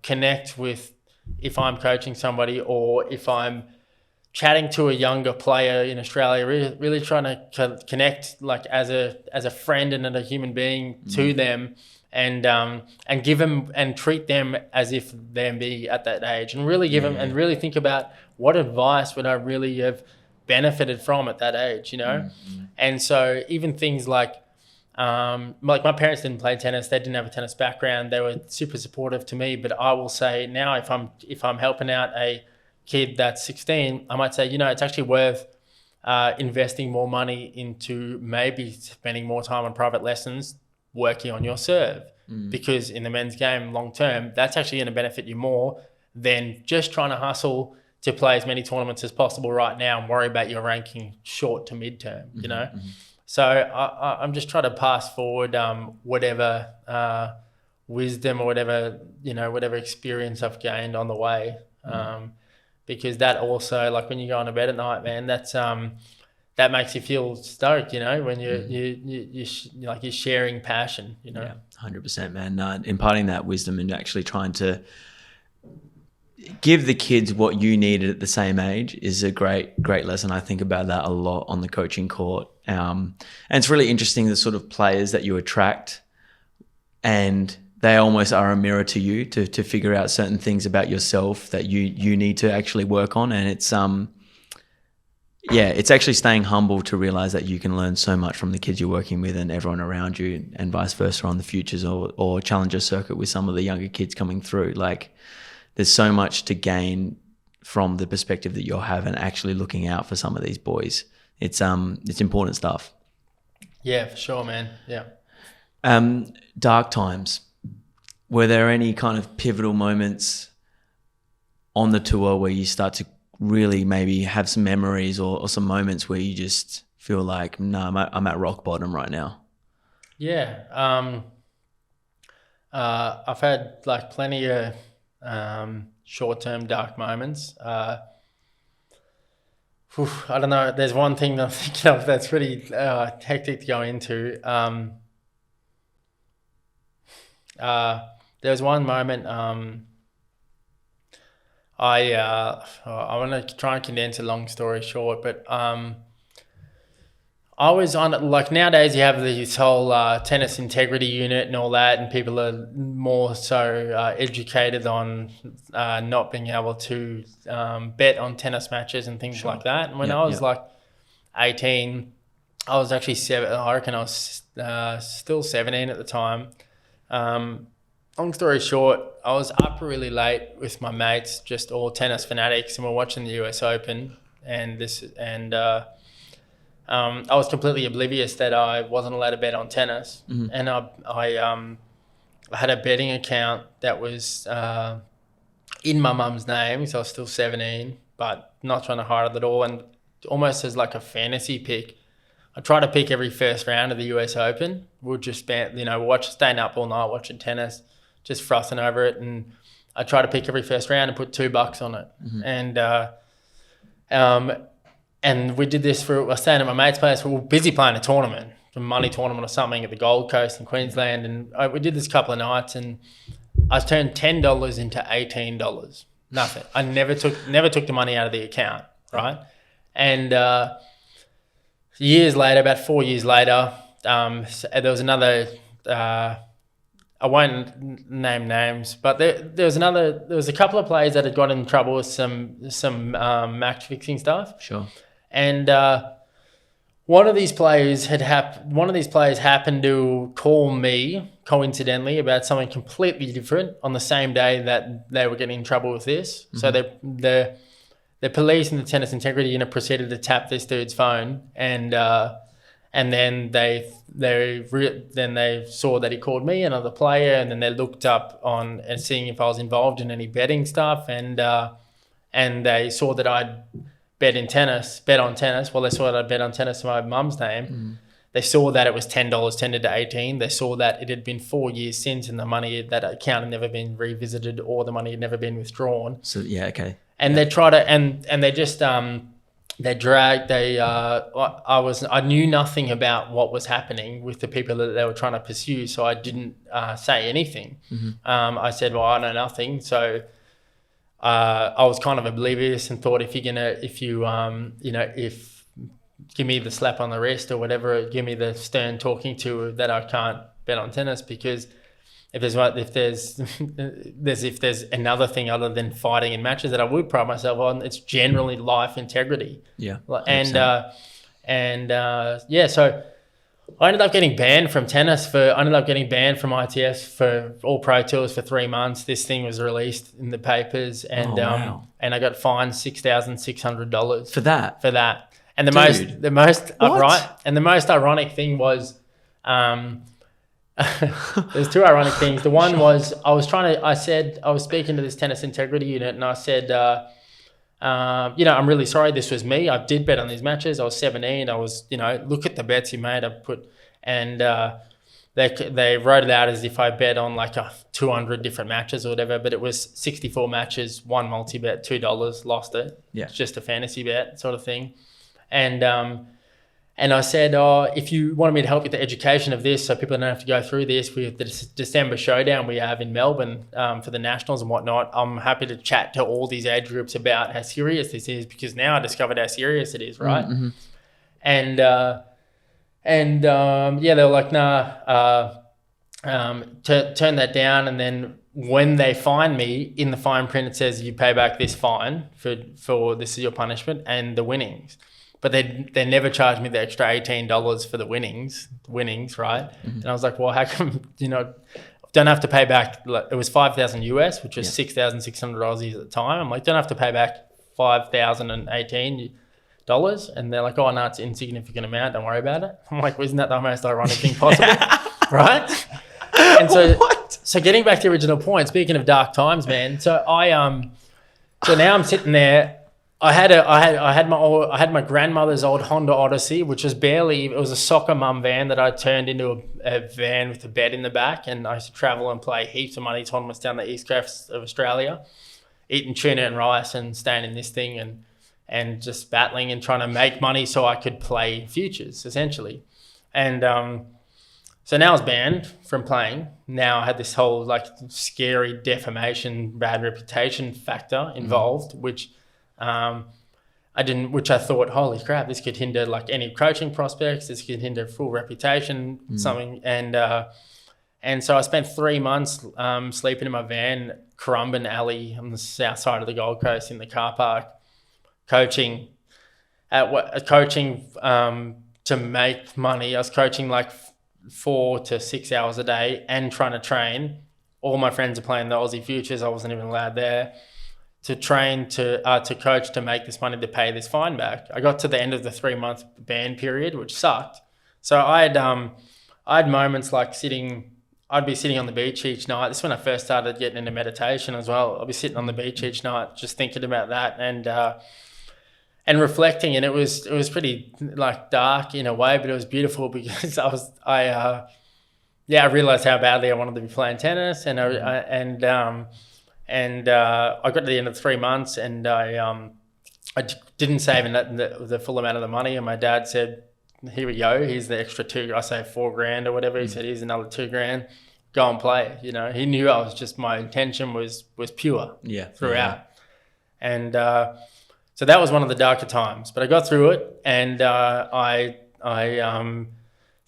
connect with, if I'm coaching somebody or if I'm chatting to a younger player in Australia, really trying to connect like as a friend and a human being to them, and give them and treat them as if they be at that age, and really give them and really think about what advice would I really have benefited from at that age, you know. And so even things like Like my parents didn't play tennis. They didn't have a tennis background. They were super supportive to me. But I will say now, if I'm helping out a kid that's 16, I might say, it's actually worth investing more money into maybe spending more time on private lessons, working on your serve. Because in the men's game, long term, that's actually going to benefit you more than just trying to hustle to play as many tournaments as possible right now and worry about your ranking short to midterm, you know? So I'm just trying to pass forward whatever wisdom or whatever experience I've gained on the way. Because that also, like when you go on to bed at night, man, that makes you feel stoked, when you're sharing passion, Yeah, 100%, man. Imparting that wisdom and actually trying to give the kids what you needed at the same age is a great lesson. I think about that a lot on the coaching court. And it's really interesting, the sort of players that you attract, and they almost are a mirror to you to figure out certain things about yourself that you need to actually work on. And it's it's actually staying humble to realize that you can learn so much from the kids you're working with and everyone around you, and vice versa on the futures or challenger circuit with some of the younger kids coming through. Like, there's so much to gain from the perspective that you'll have and actually looking out for some of these boys. It's important stuff. Yeah, for sure, man. Yeah. Dark times. Were there any kind of pivotal moments on the tour where you start to really maybe have some memories or some moments where you just feel like, no, I'm at rock bottom right now? Yeah. I've had like plenty of short-term dark moments. I don't know. There's one thing that I'm thinking of that's pretty hectic to go into. There was one moment. I want to try and condense a long story short, but I was on, like, nowadays you have this whole tennis integrity unit and all that, and people are more so educated on not being able to bet on tennis matches and things like that. And when I was like 18, I was actually I reckon I was still 17 at the time. Long story short, I was up really late with my mates, just all tennis fanatics, and we're watching the US Open, and I was completely oblivious that I wasn't allowed to bet on tennis. And I had a betting account that was in my mum's name, so I was still 17, but not trying to hide it at all, and almost as like a fantasy pick. I try to pick every first round of the US Open. We'll just staying up all night watching tennis, just frothing over it, and I try to pick every first round and put $2 on it. And we did this I was staying at my mate's place. We were busy playing a tournament, a money tournament or something at the Gold Coast in Queensland, and we did this a couple of nights, and I turned $10 into $18. Nothing. I never took the money out of the account, right? And years later, about 4 years later, there was another. I won't name names, but there was a couple of players that had got in trouble with some match fixing stuff. Sure. And one of these players happened to call me coincidentally about something completely different on the same day that they were getting in trouble with this. So the police and the tennis integrity unit proceeded to tap this dude's phone, and then they saw that he called me, another player, and then they looked up on and seeing if I was involved in any betting stuff, and they saw that I'd bet on tennis. Well, they saw that I bet on tennis in my mum's name. They saw that it was $10 tended to 18. They saw that it had been 4 years since, and the money, that account had never been revisited, or the money had never been withdrawn. So yeah, okay. And they try to, and they just I knew nothing about what was happening with the people that they were trying to pursue, so I didn't say anything. I said, well, I know nothing. So I was kind of oblivious and thought, give me the slap on the wrist or whatever, give me the stern talking to, that I can't bet on tennis, because if there's another thing other than fighting in matches that I would pride myself on, it's generally life integrity. Yeah. 100%. So I ended up getting banned from tennis I ended up getting banned from ITS for all pro tours for 3 months. This thing was released in the papers, and wow. and I got fined $6,600 For that. for that. And the Dude. most What? the most ironic thing was, there's two ironic things. The one was I was speaking to this tennis integrity unit, and I said, I'm really sorry. This was me. I did bet on these matches. I was 17. I was, look at the bets you made. And they wrote it out as if I bet on like 200 different matches or whatever, but it was 64 matches, one multi-bet, $2, lost it. Yeah. It's just a fantasy bet sort of thing. And I said, if you wanted me to help with the education of this so people don't have to go through this, with the December showdown we have in Melbourne for the Nationals and whatnot, I'm happy to chat to all these age groups about how serious this is, because now I discovered how serious it is, right? Mm-hmm. And they were like, nah, turn that down. And then when they fine me, in the fine print it says you pay back this fine for this is your punishment and the winnings. But they never charged me the extra $18 for the winnings, right? Mm-hmm. And I was like, well, how come, don't have to pay back, it was $5,000 US, which was $6,600 Aussies at the time. I'm like, don't have to pay back $5,018. And they're like, oh, no, it's an insignificant amount, don't worry about it. I'm like, well, isn't that the most ironic thing possible? Right? And so getting back to the original point, speaking of dark times, man, so now I'm sitting there. I had my grandmother's old Honda Odyssey, which was it was a soccer mum van that I turned into a van with a bed in the back, and I used to travel and play heaps of money tournaments down the east coast of Australia, eating tuna and rice and staying in this thing and just battling and trying to make money so I could play futures, essentially. And so now I was banned from playing. Now I had this whole like scary defamation, bad reputation factor involved, which I thought, holy crap, this could hinder like any coaching prospects. This could hinder full reputation, something. And so I spent 3 months sleeping in my van, Currumbin Alley on the south side of the Gold Coast in the car park, coaching to make money. I was coaching like 4 to 6 hours a day and trying to train. All my friends are playing the Aussie Futures. I wasn't even allowed there. To train, to coach, to make this money, to pay this fine back. I got to the end of the 3-month ban period, which sucked. So I had moments like I'd be sitting on the beach each night. This is when I first started getting into meditation as well. I'd be sitting on the beach each night, just thinking about that and reflecting. And it was pretty like dark in a way, but it was beautiful because I realized how badly I wanted to be playing tennis, and I got to the end of 3 months, and I didn't save the full amount of the money. And my dad said, "Here we go. Here's the extra I say $4,000 or whatever." He said, "Here's another $2,000. Go and play." He knew my intention was pure throughout. Yeah. And so that was one of the darker times, but I got through it, and I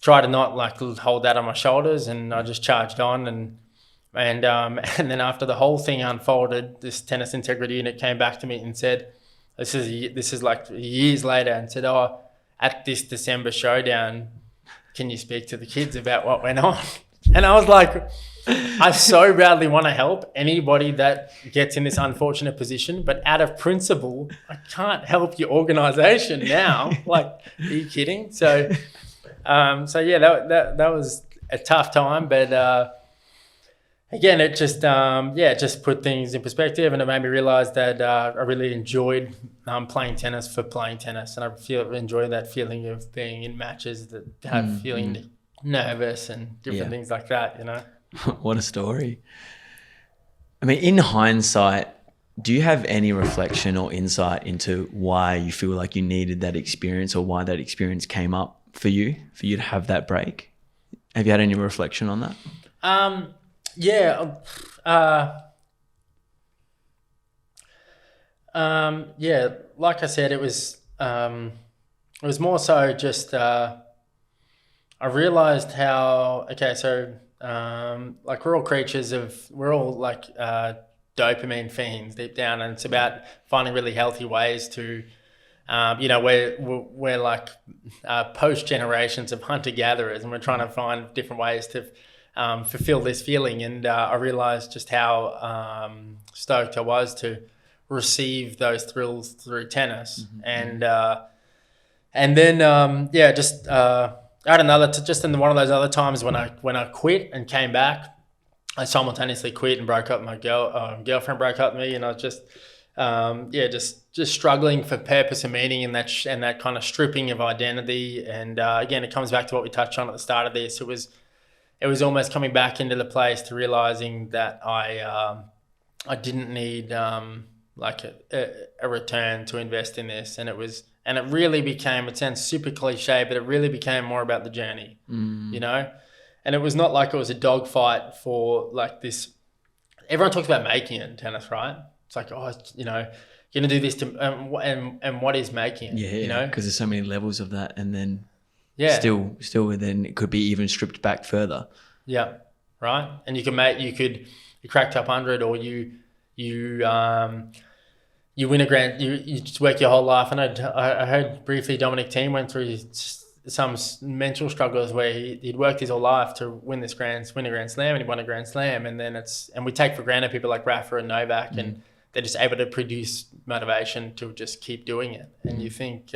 tried to not like hold that on my shoulders, and I just charged on and then after the whole thing unfolded, this tennis integrity unit came back to me and said, this is like years later, and said, "Oh, at this December showdown, can you speak to the kids about what went on?" And I was like, I so badly want to help anybody that gets in this unfortunate position, but out of principle, I can't help your organization now. Like, are you kidding? So that was a tough time, but again, it just put things in perspective, and it made me realize that I really enjoyed playing tennis for playing tennis, and I enjoy that feeling of being in matches that have feeling nervous and different things like that, What a story. I mean, in hindsight, do you have any reflection or insight into why you feel like you needed that experience, or why that experience came up for you to have that break? Have you had any reflection on that? Like I said, it was more so just I realized how like we're all creatures we're all dopamine fiends deep down, and it's about finding really healthy ways to we're like post generations of hunter gatherers, and we're trying to find different ways to fulfill this feeling. And I realized just how stoked I was to receive those thrills through tennis. And then I had another just in one of those other times when I quit and came back. I simultaneously quit and broke up with my girlfriend broke up with me, and I was just struggling for purpose and meaning, and that kind of stripping of identity. And again, it comes back to what we touched on at the start of this. It was almost coming back into the place to realizing that I didn't need like a return to invest in this, and it really became, it sounds super cliche, but it really became more about the journey, you know? And it was not like it was a dogfight for like this. Everyone talks about making it in tennis, right? It's like, you're going to do this and what is making it, you know? Because there's so many levels of that. And then still then it could be even stripped back further. Yeah. Right. And you crack top 100, or you win a grand, you just work your whole life. And I heard briefly Dominic Thiem went through some mental struggles where he'd worked his whole life to win a Grand Slam, and he won a Grand Slam. And then and we take for granted people like Rafa and Novak, and they're just able to produce motivation to just keep doing it. And you think,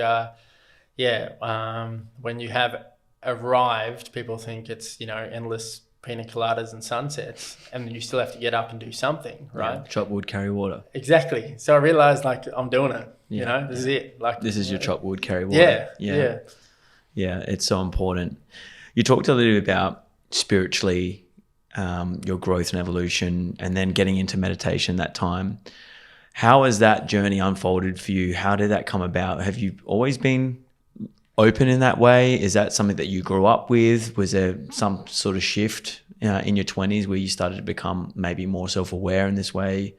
when you have arrived, people think it's, endless pina coladas and sunsets, and you still have to get up and do something, right? Chop wood, carry water. Exactly. So I realized, like, I'm doing it. This is it. Like, this is your chop wood, carry water. Yeah, it's so important. You talked a little bit about spiritually, your growth and evolution, and then getting into meditation that time. How has that journey unfolded for you? How did that come about? Have you always been open in that way? Is that something that you grew up with? Was there some sort of shift in your 20s where you started to become maybe more self-aware in this way?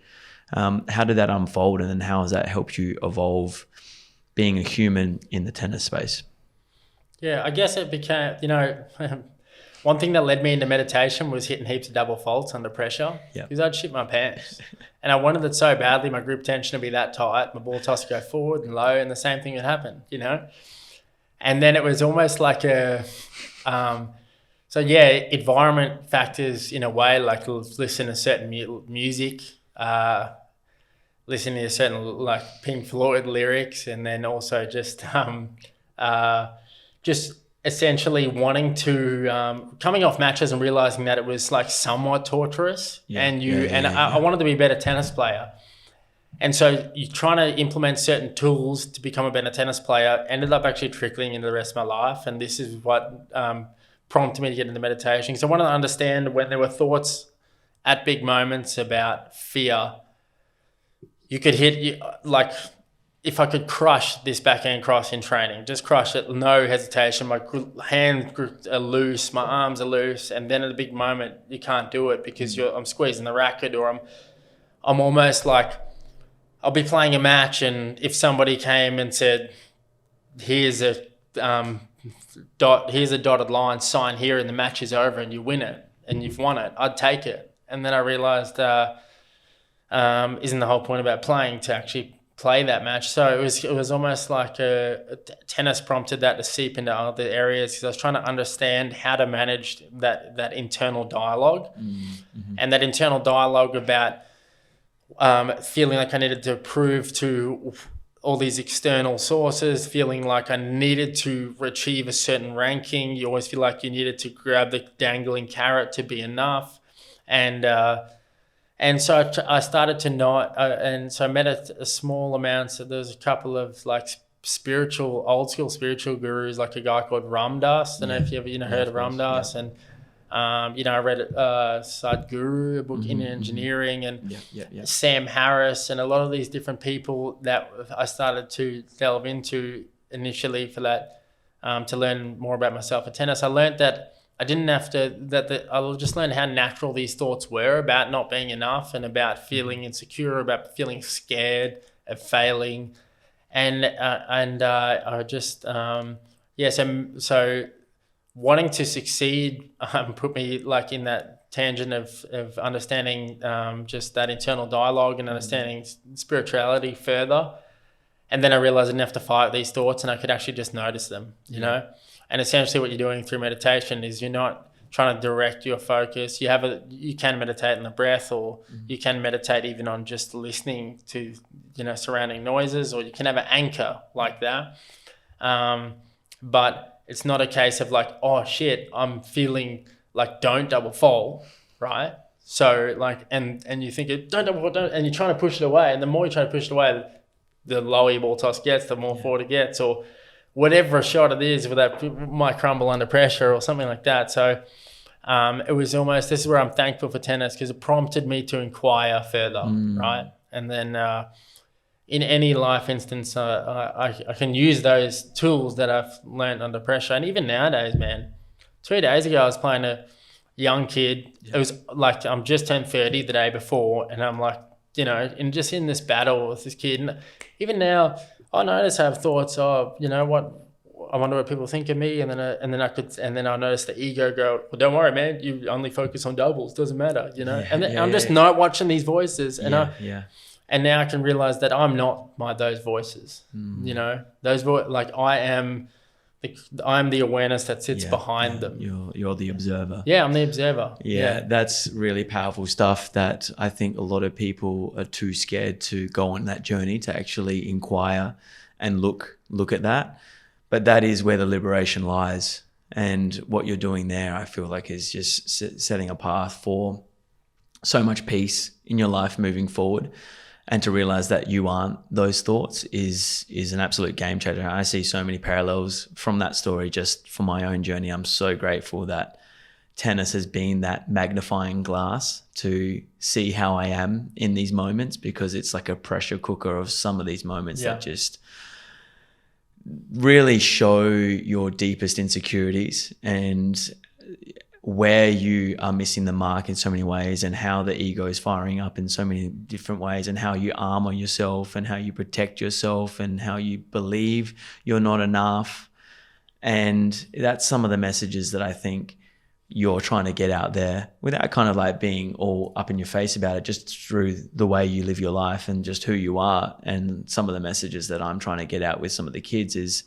How did that unfold, and then how has that helped you evolve being a human in the tennis space? Yeah, I guess it became, one thing that led me into meditation was hitting heaps of double faults under pressure, because I'd shit my pants. And I wanted it so badly, my grip tension to be that tight, my ball toss to go forward and low, and the same thing would happen, And then it was almost like environment factors in a way, like listen to certain music, listen to certain like Pink Floyd lyrics, and then also just essentially wanting to coming off matches and realizing that it was like somewhat torturous, I wanted to be a better tennis player. And so you trying to implement certain tools to become a better tennis player ended up actually trickling into the rest of my life. And this is what prompted me to get into meditation. So I wanted to understand when there were thoughts at big moments about fear, you could hit, like, if I could crush this backhand cross in training, just crush it, no hesitation. My hands are loose, my arms are loose, and then at a big moment you can't do it because I'm squeezing the racket, or I'm almost like, I'll be playing a match, and if somebody came and said, "Here's a dotted line, sign here, and the match is over, and you win it, and you've won it," I'd take it. And then I realized, isn't the whole point about playing to actually play that match? So it was almost like tennis prompted that to seep into other areas, because I was trying to understand how to manage that internal dialogue, and that internal dialogue about feeling like I needed to prove to all these external sources, feeling like I needed to achieve a certain ranking. You always feel like you needed to grab the dangling carrot to be enough, and so I started to and so I met a small amount. So there's a couple of like old school spiritual gurus, like a guy called Ram Dass. I don't know if you ever heard of Ram Dass. And I read Sadhguru, a book in engineering, and Sam Harris, and a lot of these different people that I started to delve into initially for that, to learn more about myself in tennis. I learned that I didn't have to, I just learned how natural these thoughts were about not being enough, and about feeling insecure, about feeling scared of failing. And I just, so wanting to succeed put me like in that tangent of understanding just that internal dialogue and understanding spirituality further. And then I realized I didn't have to fight these thoughts and I could actually just notice them, you know? And essentially what you're doing through meditation is you're not trying to direct your focus. You can meditate on the breath, or you can meditate even on just listening to, you know, surrounding noises, or you can have an anchor like that. But it's not a case of like, oh shit, I'm feeling like don't double fall, right? So like, and you think don't double fall, don't, and you're trying to push it away. And the more you try to push it away, the lower your ball toss gets, the more forward it gets, or whatever shot it is, that might crumble under pressure or something like that. So it was almost, this is where I'm thankful for tennis, because it prompted me to inquire further, right? And then in any life instance, I can use those tools that I've learned under pressure. And even nowadays, man, 3 days ago, I was playing a young kid. It was like, I'm just turned 30 the day before, and I'm like, you know, in this battle with this kid. And even now, I notice I have thoughts of, you know what, I wonder what people think of me, and then I notice the ego go, well, don't worry, man, you only focus on doubles, doesn't matter, you know. I'm just not watching these voices, and and now I can realize that I'm not those voices, you know. Like I am the awareness that sits behind them. You're the observer. Yeah, I'm the observer. Yeah, that's really powerful stuff that I think a lot of people are too scared to go on that journey to actually inquire and look at that. But that is where the liberation lies. And what you're doing there, I feel like, is just setting a path for so much peace in your life moving forward. And to realize that you aren't those thoughts is an absolute game changer. I see so many parallels from that story just for my own journey. I'm so grateful that tennis has been that magnifying glass to see how I am in these moments, because it's like a pressure cooker of some of these moments that just really show your deepest insecurities and where you are missing the mark in so many ways, and how the ego is firing up in so many different ways, and how you armor yourself, and how you protect yourself, and how you believe you're not enough. And that's some of the messages that I think you're trying to get out there without kind of like being all up in your face about it, just through the way you live your life and just who you are. And some of the messages that I'm trying to get out with some of the kids is,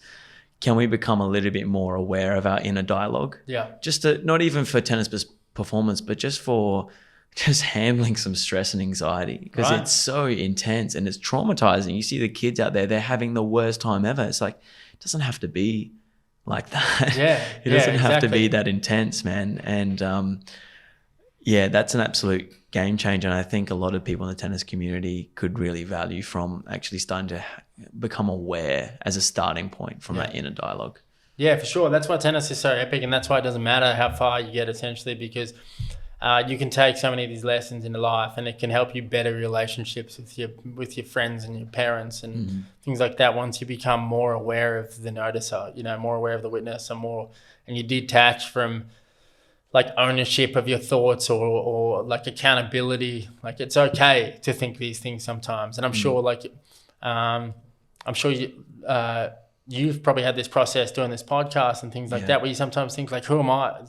can we become a little bit more aware of our inner dialogue? Yeah. Just to, not even for tennis performance, but just for just handling some stress and anxiety, because it's so intense and it's traumatizing. You see the kids out there, they're having the worst time ever. It's like, it doesn't have to be like that. Yeah. It doesn't have to be that intense, man. And that's an absolute game changer. And I think a lot of people in the tennis community could really value from actually starting to become aware as a starting point from that inner dialogue. Yeah, for sure. That's why tennis is so epic, and that's why it doesn't matter how far you get, essentially, because you can take so many of these lessons into life, and it can help you better relationships with your friends and your parents and things like that. Once you become more aware of the noticer, you know, more aware of the witness, and you detach from like ownership of your thoughts or like accountability. Like, it's okay to think these things sometimes, and I'm sure you've probably had this process doing this podcast and things like that, where you sometimes think like, who am I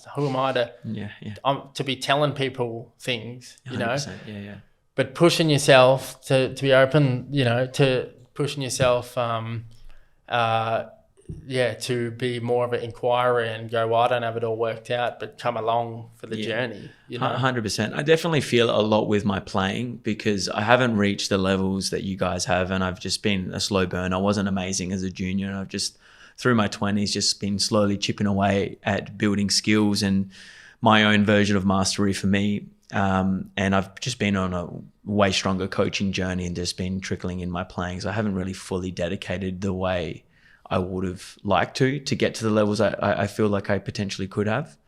to be telling people things, you know? But pushing yourself to be open, you know, to pushing yourself, to be more of an inquirer and go, well, I don't have it all worked out, but come along for the journey. You know? 100%. I definitely feel a lot with my playing, because I haven't reached the levels that you guys have, and I've just been a slow burn. I wasn't amazing as a junior, and I've just, through my 20s, just been slowly chipping away at building skills and my own version of mastery for me. And I've just been on a way stronger coaching journey and just been trickling in my playing. So I haven't really fully dedicated the way I would have liked to get to the levels I feel like I potentially could have.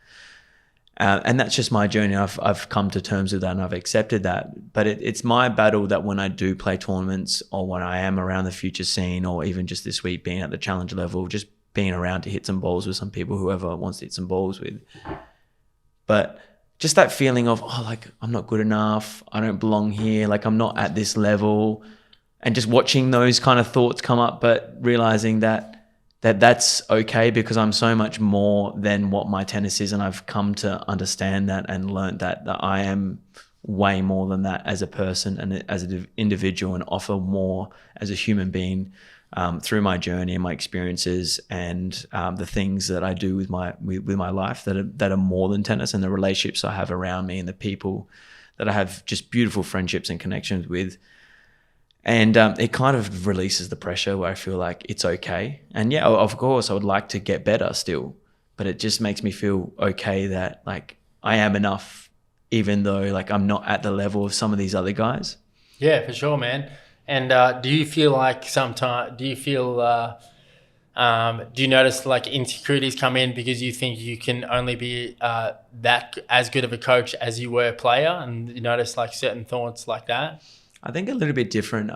And that's just my journey. I've come to terms with that, and I've accepted that. But it's my battle that when I do play tournaments, or when I am around the future scene, or even just this week being at the challenge level, just being around to hit some balls with some people, whoever wants to hit some balls with. But just that feeling of, like, I'm not good enough, I don't belong here, like I'm not at this level. And just watching those kind of thoughts come up, but realizing that's okay, because I'm so much more than what my tennis is, and I've come to understand that and learned that I am way more than that as a person and as an individual, and offer more as a human being through my journey and my experiences and the things that I do with my life that are more than tennis, and the relationships I have around me and the people that I have just beautiful friendships and connections with. And it kind of releases the pressure where I feel like it's okay. And yeah, of course, I would like to get better still, but it just makes me feel okay that like I am enough, even though like I'm not at the level of some of these other guys. Yeah, for sure, man. And do you feel like sometimes, do you notice like insecurities come in because you think you can only be that as good of a coach as you were a player, and you notice like certain thoughts like that? I think a little bit different.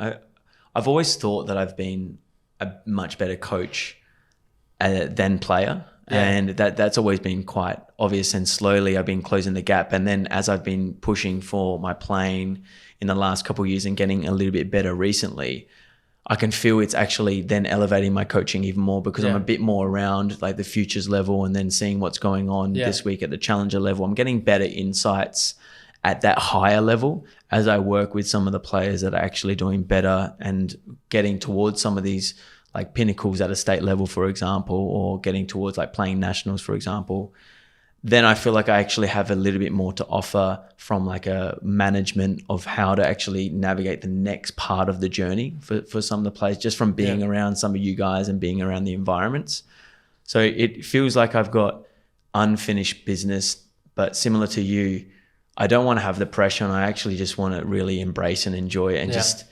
I've always thought that I've been a much better coach than player. Yeah. And that's always been quite obvious, and slowly I've been closing the gap. And then as I've been pushing for my playing in the last couple of years and getting a little bit better recently, I can feel it's actually then elevating my coaching even more, because I'm a bit more around like the futures level and then seeing what's going on this week at the challenger level. I'm getting better insights at that higher level as I work with some of the players that are actually doing better and getting towards some of these like pinnacles at a state level, for example, or getting towards like playing nationals, for example. Then I feel like I actually have a little bit more to offer from like a management of how to actually navigate the next part of the journey for some of the players, just from being around some of you guys and being around the environments. So it feels like I've got unfinished business, but similar to you, I don't want to have the pressure, and I actually just want to really embrace and enjoy it. And just,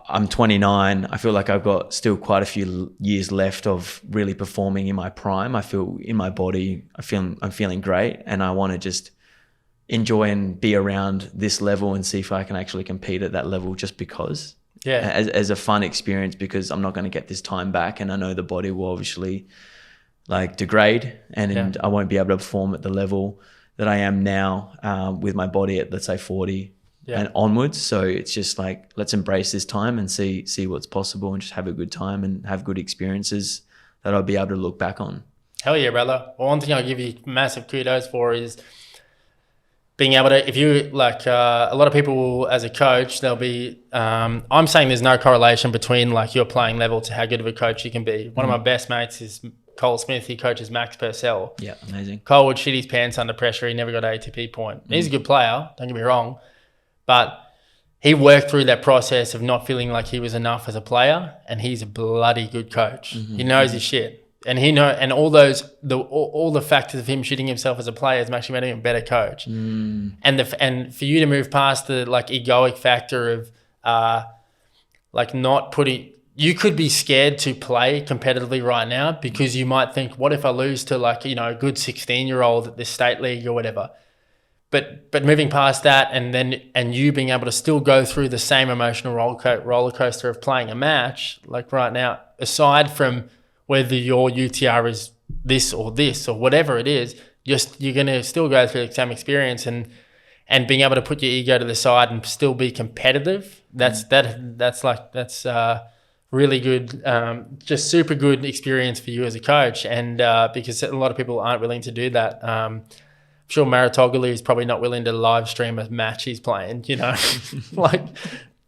I'm 29. I feel like I've got still quite a few years left of really performing in my prime. I feel in my body, I'm feeling great, and I want to just enjoy and be around this level and see if I can actually compete at that level, just because as a fun experience, because I'm not going to get this time back. And I know the body will obviously like degrade, and I won't be able to perform at the level that I am now with my body at, let's say, 40 and onwards. So it's just like, let's embrace this time and see what's possible, and just have a good time and have good experiences that I'll be able to look back on. Hell yeah, brother. Well, one thing I'll give you massive kudos for is being able to, if you like, a lot of people as a coach, they'll be, I'm saying there's no correlation between like your playing level to how good of a coach you can be. One of my best mates is Cole Smith. He coaches Max Purcell. Yeah, amazing. Cole would shit his pants under pressure. He never got an ATP point. He's a good player, don't get me wrong, but he worked through that process of not feeling like he was enough as a player, and he's a bloody good coach. He knows his shit. And and all the factors of him shitting himself as a player has actually made him a better coach. And for you to move past the like egoic factor of like not putting, you could be scared to play competitively right now because you might think, what if I lose to like, you know, a good 16-year-old at this state league or whatever. But moving past that, and you being able to still go through the same emotional roller coaster of playing a match, like right now, aside from whether your UTR is this or whatever it is, you're going to still go through the same experience, and being able to put your ego to the side and still be competitive. That's really good, just super good experience for you as a coach. And because a lot of people aren't willing to do that. I'm sure Maratoglu is probably not willing to live stream a match he's playing, you know,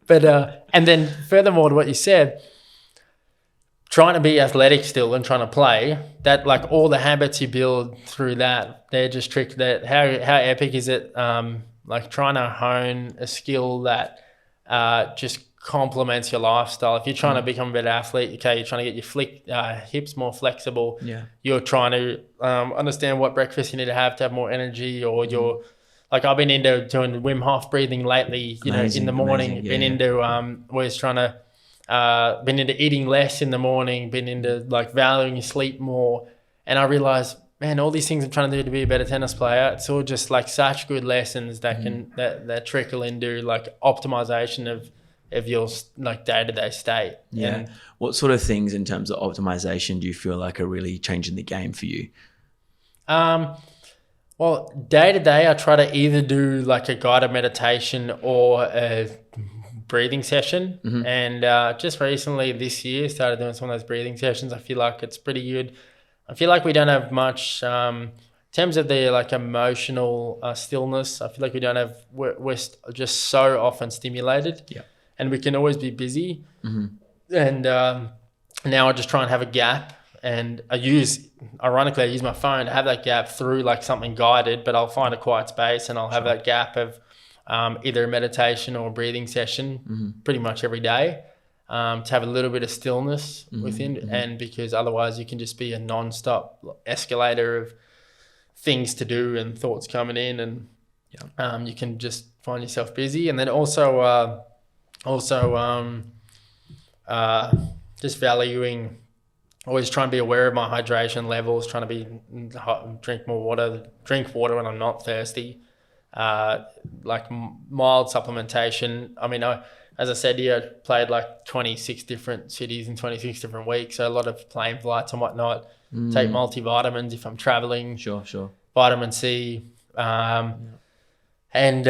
and then furthermore to what you said, trying to be athletic still and trying to play, that like all the habits you build through that, they're just tricked. That how epic is it? Like trying to hone a skill that just complements your lifestyle. If you're trying to become a better athlete, okay, you're trying to get your hips more flexible. Yeah. You're trying to understand what breakfast you need to have more energy, or you're like, I've been into doing Wim Hof breathing lately, you know, in the morning, been into been into eating less in the morning, been into like valuing your sleep more. And I realized, man, all these things I'm trying to do to be a better tennis player, it's all just like such good lessons that can that trickle into like optimization of your like day-to-day state. Yeah. And what sort of things in terms of optimization do you feel like are really changing the game for you? Well, day-to-day, I try to either do like a guided meditation or a breathing session. And just recently this year, started doing some of those breathing sessions. I feel like it's pretty good. I feel like we don't have much in terms of the like emotional stillness. I feel like we don't have, we're just so often stimulated. Yeah. And we can always be busy. And now I just try and have a gap, and ironically I use my phone to have that gap through like something guided, but I'll find a quiet space and I'll have that gap of either a meditation or a breathing session pretty much every day, to have a little bit of stillness within, and because otherwise you can just be a non-stop escalator of things to do and thoughts coming in, and you can just find yourself busy. And then also just valuing, always trying to be aware of my hydration levels, trying to drink water when I'm not thirsty, like mild supplementation. I mean, as I said here, I played like 26 different cities in 26 different weeks, so a lot of plane flights and whatnot. Take multivitamins if I'm traveling. Sure. Vitamin C, and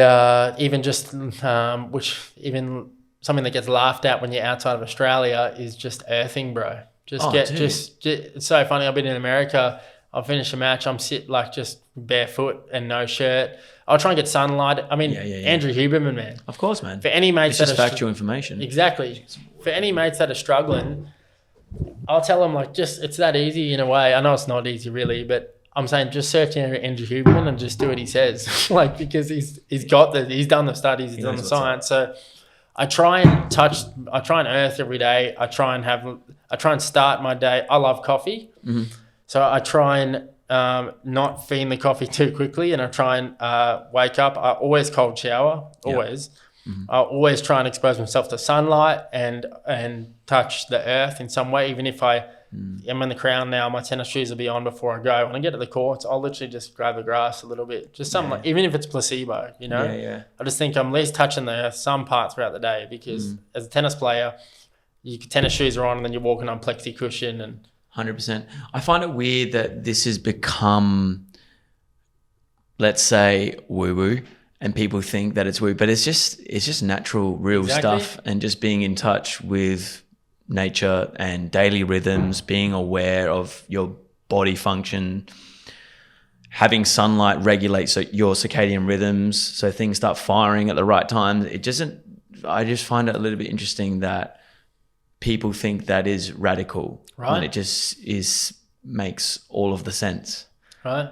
even just which even something that gets laughed at when you're outside of Australia is just earthing, bro. It's so funny. I've been in America. I'll finish a match. I'm just barefoot and no shirt. I'll try and get sunlight. I mean, Andrew Huberman, man. Of course, man. For any mates it's just factual information. Exactly. For any mates that are struggling, I'll tell them like, it's that easy in a way. I know it's not easy really, but I'm saying just search Andrew Huberman and just do what he says. Like, because he's done the studies, he's done the science. So I try and earth every day. I try and start my day. I love coffee. So I try and not fiend the coffee too quickly, and I try and wake up. I always cold shower, always. I always try and expose myself to sunlight and touch the earth in some way. Even if I'm in the Crown now, my tennis shoes will be on before I go. When I get to the courts, I'll literally just grab the grass a little bit, just something like, even if it's placebo, you know. I just think I'm at least touching the earth some part throughout the day, because as a tennis player, tennis shoes are on and then you're walking on plexi cushion and. 100%. I find it weird that this has become, let's say, woo-woo, and people think that it's woo, but it's just natural, real stuff, and just being in touch with nature and daily rhythms, being aware of your body function, having sunlight regulate your circadian rhythms, so things start firing at the right time. I just find it a little bit interesting that people think that is radical, right? When it just makes all of the sense, right?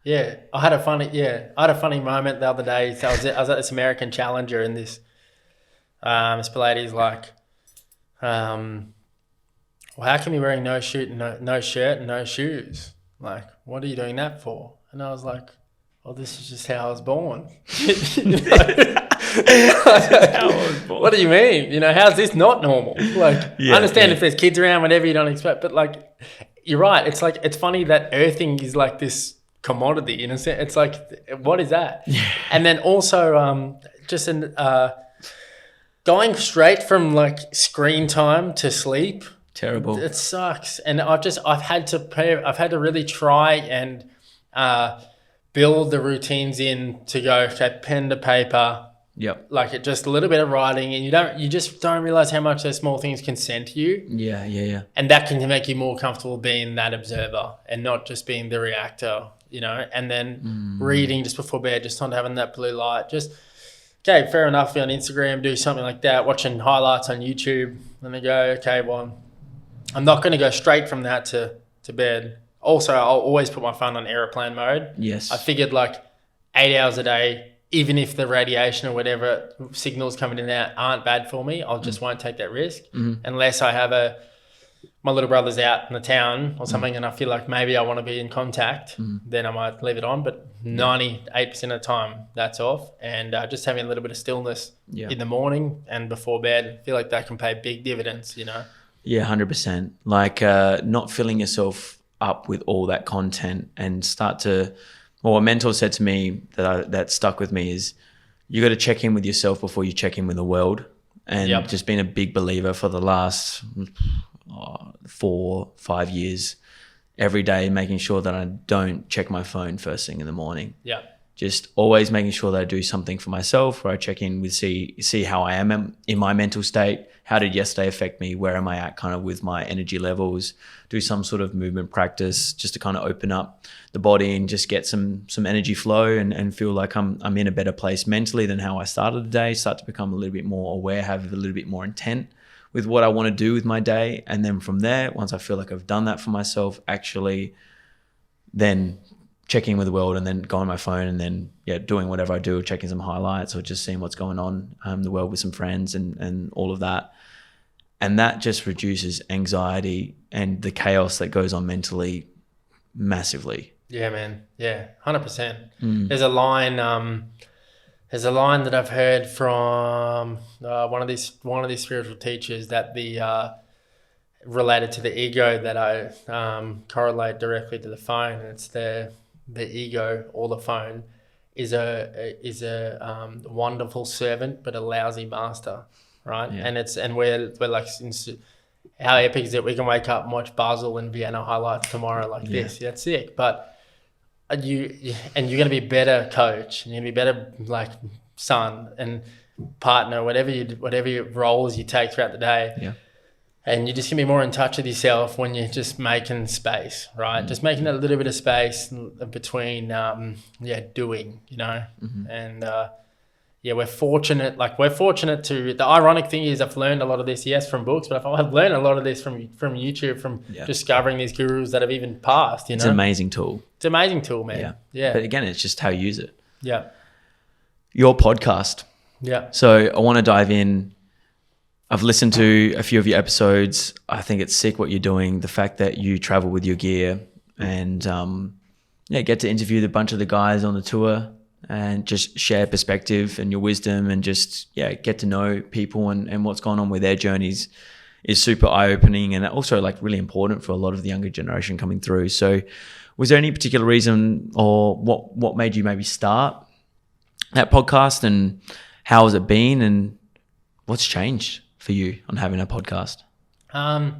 Yeah, I had a funny moment the other day. So I was at this American Challenger, and this lady's like, well, how come you're wearing no shirt and no shoes? Like, what are you doing that for? And I was like, well, this is just how I was born. What do you mean? You know, how's this not normal? Like, I understand if there's kids around, whatever, you don't expect, but like, you're right. It's like, it's funny that earthing is like this commodity in a sense. It's like, what is that? And then also going straight from like screen time to sleep. Terrible. It sucks. And I've had to really try and build the routines in to go, okay, pen to paper. Yep. Like it just a little bit of writing, and you just don't realize how much those small things can send to you. Yeah. And that can make you more comfortable being that observer and not just being the reactor, you know. And then reading just before bed, just not having that blue light. Just, okay, fair enough, on Instagram, do something like that, watching highlights on YouTube, and they go, okay, well, I'm not going to go straight from that to bed. Also, I'll always put my phone on airplane mode. Yes. I figured like 8 hours a day, even if the radiation or whatever signals coming in and out aren't bad for me, I just won't take that risk unless I have my little brother's out in the town or something and I feel like maybe I want to be in contact, then I might leave it on. But 98% of the time, that's off. And just having a little bit of stillness in the morning and before bed, I feel like that can pay big dividends, you know? Yeah, 100%. Like not filling yourself up with all that content and start to... Well, a mentor said to me that stuck with me is you got to check in with yourself before you check in with the world. And just been a big believer for the last 4-5 years, every day making sure that I don't check my phone first thing in the morning. Yeah. Just always making sure that I do something for myself, where I check in with see how I am in my mental state. How did yesterday affect me? Where am I at kind of with my energy levels? Do some sort of movement practice just to kind of open up the body and just get some energy flow and feel like I'm in a better place mentally than how I started the day. Start to become a little bit more aware, have a little bit more intent with what I want to do with my day. And then from there, once I feel like I've done that for myself, actually then checking with the world and then going on my phone and then doing whatever I do, checking some highlights or just seeing what's going on in the world with some friends and all of that. And that just reduces anxiety and the chaos that goes on mentally massively. Yeah, man. Yeah, 100%. There's a line that I've heard from one of these spiritual teachers that the related to the ego that I correlate directly to the phone. It's the ego or the phone is a wonderful servant but a lousy master, right? Yeah. And we're like, how epic is it? We can wake up and watch Basel and Vienna highlights tomorrow like this. That's sick. But you're going to be a better coach and you're going to be better like son and partner, whatever your roles you take throughout the day. Yeah. And you're just going to be more in touch with yourself when you're just making space, right? Just making a little bit of space between, doing, you know? And, we're fortunate to, the ironic thing is I've learned a lot of this, yes, from books, but I've learned a lot of this from YouTube, from discovering these gurus that have even passed, you know? It's an amazing tool. It's an amazing tool, man. Yeah. But again, it's just how you use it. Yeah. Your podcast. Yeah. So I want to dive in. I've listened to a few of your episodes. I think it's sick what you're doing. The fact that you travel with your gear and get to interview a bunch of the guys on the tour and just share perspective and your wisdom and just get to know people and what's going on with their journeys is super eye-opening and also like really important for a lot of the younger generation coming through. So was there any particular reason or what made you maybe start that podcast and how has it been and what's changed for you on having a podcast? Well,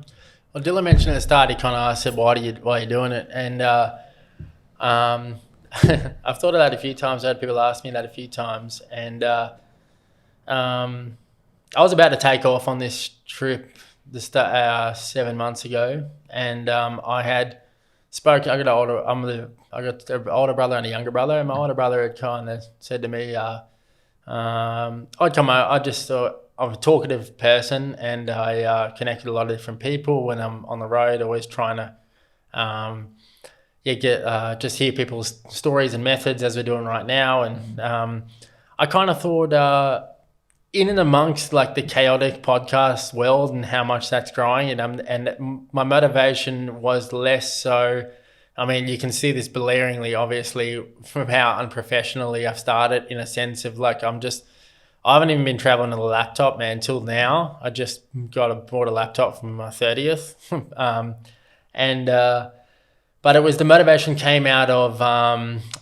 Dylan mentioned at the start, he kind of asked, why are you doing it? And I've thought of that a few times. I had people ask me that a few times. And I was about to take off on this trip 7 months ago. And I had spoken, I got an older brother and a younger brother. And my older brother had kind of said to me, I'd come out, I just thought, I'm a talkative person and I connect with a lot of different people when I'm on the road, always trying to just hear people's stories and methods as we're doing right now. And I kind of thought in and amongst like the chaotic podcast world and how much that's growing and my motivation was less so, I mean, you can see this blaringly, obviously, from how unprofessionally I've started in a sense of like, I haven't even been traveling with a laptop, man, until now. I just bought a laptop from my 30th. But it was the motivation came out of,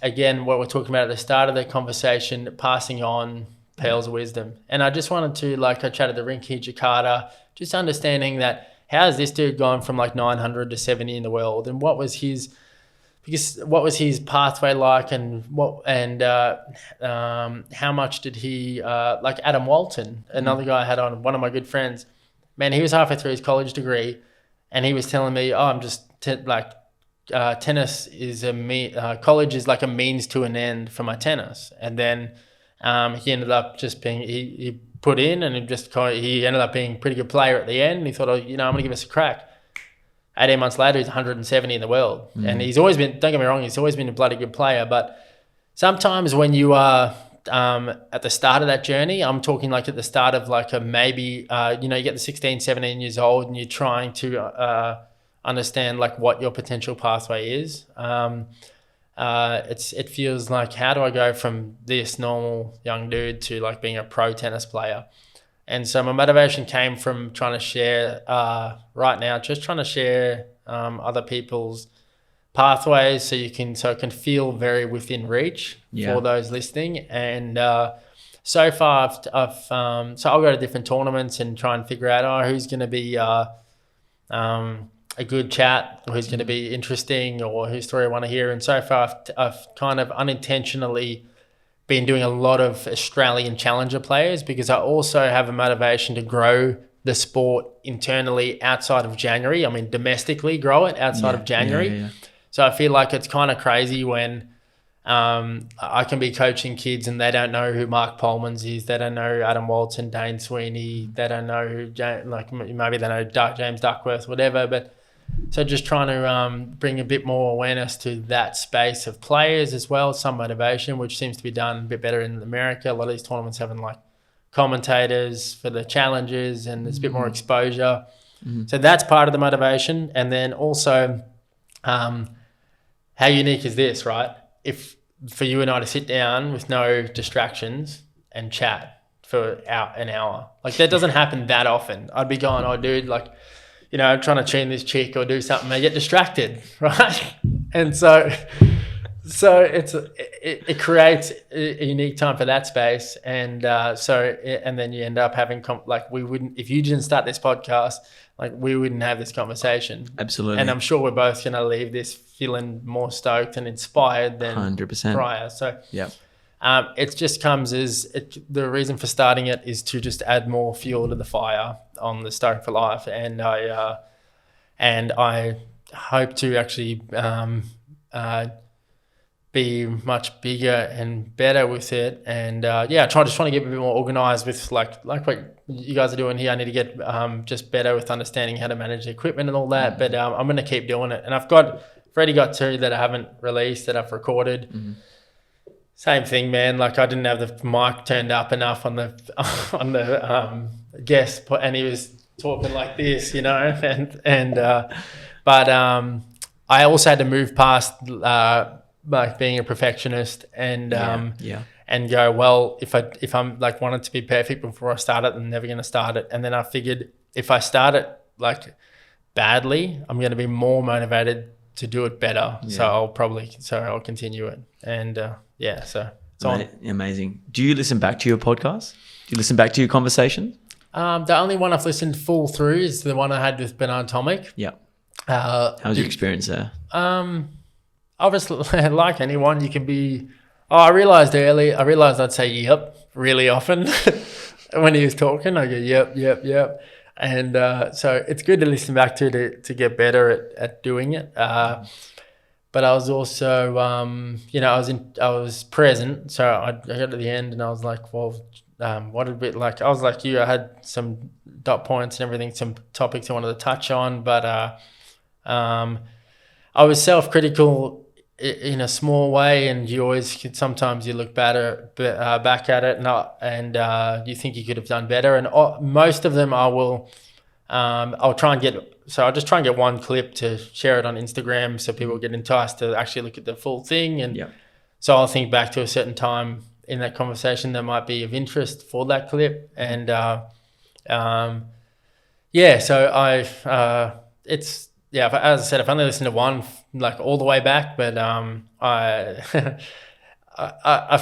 again, what we're talking about at the start of the conversation, passing on pearls of wisdom. And I just wanted to, like I chatted to Rinky Jakarta, just understanding that how has this dude gone from like 900 to 70 in the world and what was his pathway like and how much did he, like Adam Walton, another guy I had on, one of my good friends, man, he was halfway through his college degree and he was telling me, I'm just tennis is college is like a means to an end for my tennis. And then he ended up just being, he put in and he ended up being a pretty good player at the end. And he thought, I'm going to give this a crack. 18 months later, he's 170 in the world. And he's always been, don't get me wrong, he's always been a bloody good player. But sometimes when you are at the start of that journey, I'm talking like at the start of like a maybe, you get the 16, 17 years old and you're trying to understand like what your potential pathway is. It feels like, how do I go from this normal young dude to like being a pro tennis player? And so my motivation came from trying to share right now, just trying to share other people's pathways so it can feel very within reach for those listening. And so far so I'll go to different tournaments and try and figure out who's going to be a good chat, or who's going to be interesting, or whose story I want to hear. And so far I've kind of unintentionally been doing a lot of Australian challenger players because I also have a motivation to grow the sport internally outside of January. I mean, domestically grow it outside of January. So I feel like it's kind of crazy when I can be coaching kids and they don't know who Mark Polmans is. They don't know Adam Walton, Dane Sweeney. They don't know who, maybe they know James Duckworth, whatever. But so just trying to bring a bit more awareness to that space of players as well, some motivation, which seems to be done a bit better in America. A lot of these tournaments having like commentators for the challenges and there's a bit more exposure. So that's part of the motivation. And then also, how unique is this, right? If for you and I to sit down with no distractions and chat for an hour, like that doesn't happen that often. I'd be going, oh dude, like, you know, I'm trying to tune this chick or do something. I get distracted, right? And so it creates a unique time for that space. And and then you end up having if you didn't start this podcast, like we wouldn't have this conversation. Absolutely. And I'm sure we're both going to leave this feeling more stoked and inspired than 100%. prior. So yeah, it just comes the reason for starting it is to just add more fuel to the fire on the Stoked for Life. And I hope to actually be much bigger and better with it. And just want to get a bit more organized with like what you guys are doing here. I need to get just better with understanding how to manage the equipment and all that. But I'm going to keep doing it. And I've already got 2 that I haven't released that I've recorded. Same thing, man. Like I didn't have the mic turned up enough on the guest, and he was talking like this, you know. But I also had to move past like being a perfectionist and and go, well, if I'm like wanted to be perfect before I start it, I'm never going to start it. And then I figured if I start it like badly, I'm going to be more motivated to do it better. So I'll continue it. And so it's on. Amazing. Do you listen back to your podcast? Do you listen back to your conversations? The only one I've listened full through is the one I had with Bernard Tomic. Yeah. How was your experience there? Obviously, like anyone, you can be. Oh, I realized I'd say yep really often when he was talking. I go yep, and so it's good to listen back to get better at doing it. But I was also, I was present. So I got to the end and I was like, well, what a bit like, I was like you, I had some dot points and everything, some topics I wanted to touch on, but I was self-critical in a small way, and sometimes you look back at it and you think you could have done better. And most of them I'll just try and get one clip to share it on Instagram so people get enticed to actually look at the full thing. And so I'll think back to a certain time in that conversation that might be of interest for that clip. And as I said, I've only listened to one like all the way back, but I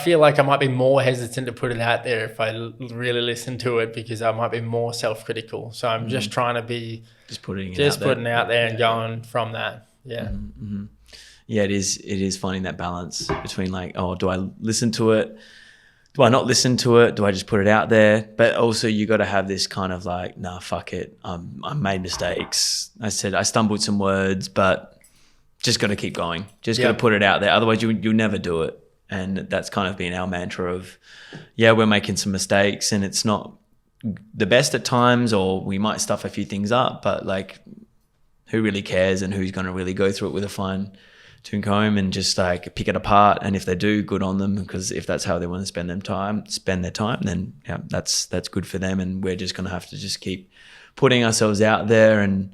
feel like I might be more hesitant to put it out there if I really listen to it, because I might be more self-critical. So I'm just trying to be putting it out there and going from that. Yeah. Mm-hmm. Yeah, it is finding that balance between like, oh, do I listen to it? Do I not listen to it? Do I just put it out there? But also you got to have this kind of like, nah, fuck it. I made mistakes. I stumbled some words, but just got to keep going. Just got to put it out there. Otherwise you'll never do it. And that's kind of been our mantra of, we're making some mistakes and it's not the best at times, or we might stuff a few things up, but like who really cares, and who's going to really go through it with a fine tooth comb and just like pick it apart? And if they do, good on them, because if that's how they want to spend their time, then that's good for them. And we're just going to have to just keep putting ourselves out there. And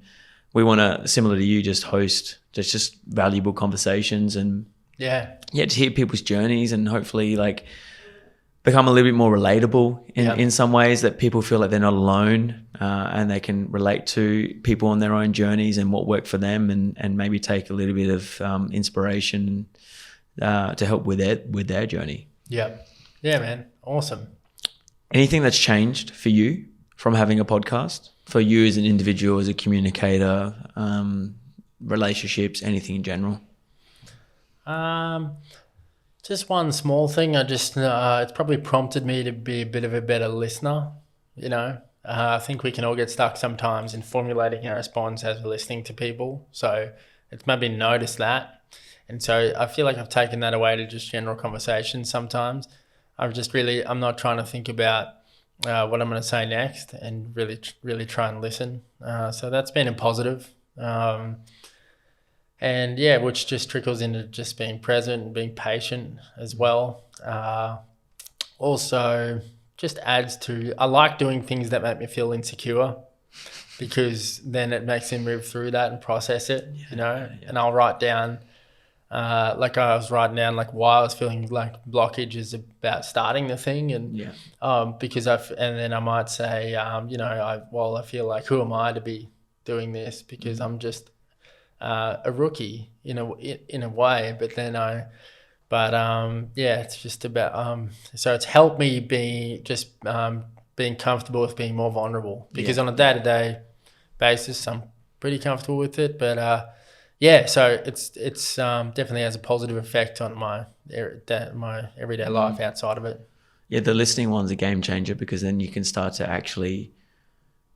we want to, similar to you, just host just valuable conversations and to hear people's journeys, and hopefully like become a little bit more relatable in some ways, that people feel like they're not alone, and they can relate to people on their own journeys and what worked for them, and maybe take a little bit of inspiration to help with their journey. Yeah, man. Awesome. Anything that's changed for you from having a podcast, for you as an individual, as a communicator, relationships, anything in general? Just one small thing. It's probably prompted me to be a bit of a better listener. You know, I think we can all get stuck sometimes in formulating our response as we're listening to people. So it's made me notice that. And so I feel like I've taken that away to just general conversation sometimes. I'm not trying to think about what I'm going to say next, and really try and listen. So that's been a positive. And yeah, which just trickles into just being present and being patient as well. Also just adds to, I like doing things that make me feel insecure, because then it makes me move through that and process it, and I'll write down, like I was writing down like why I was feeling like blockages about starting the thing, and because and then I might say, I feel like, who am I to be doing this, because I'm just a rookie in a way, it's just about so it's helped me being comfortable with being more vulnerable, because on a day-to-day basis I'm pretty comfortable with it, but so it's definitely has a positive effect on my everyday life outside of it. The listening one's a game changer, because then you can start to actually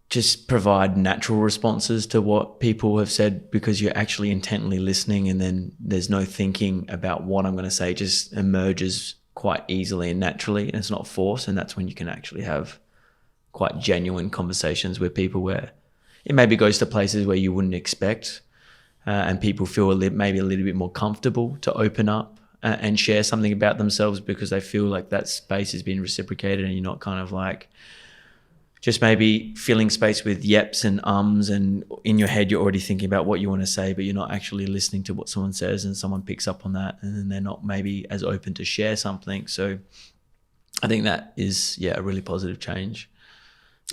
just provide natural responses to what people have said, because you're actually intently listening, and then there's no thinking about what I'm going to say. It just emerges quite easily and naturally, and it's not forced. And that's when you can actually have quite genuine conversations with people, where it maybe goes to places where you wouldn't expect, and people feel maybe a little bit more comfortable to open up and share something about themselves, because they feel like that space is being reciprocated, and you're not kind of like just maybe filling space with yeps and ums, and in your head you're already thinking about what you want to say, but you're not actually listening to what someone says, and someone picks up on that, and then they're not maybe as open to share something. So I think that is a really positive change.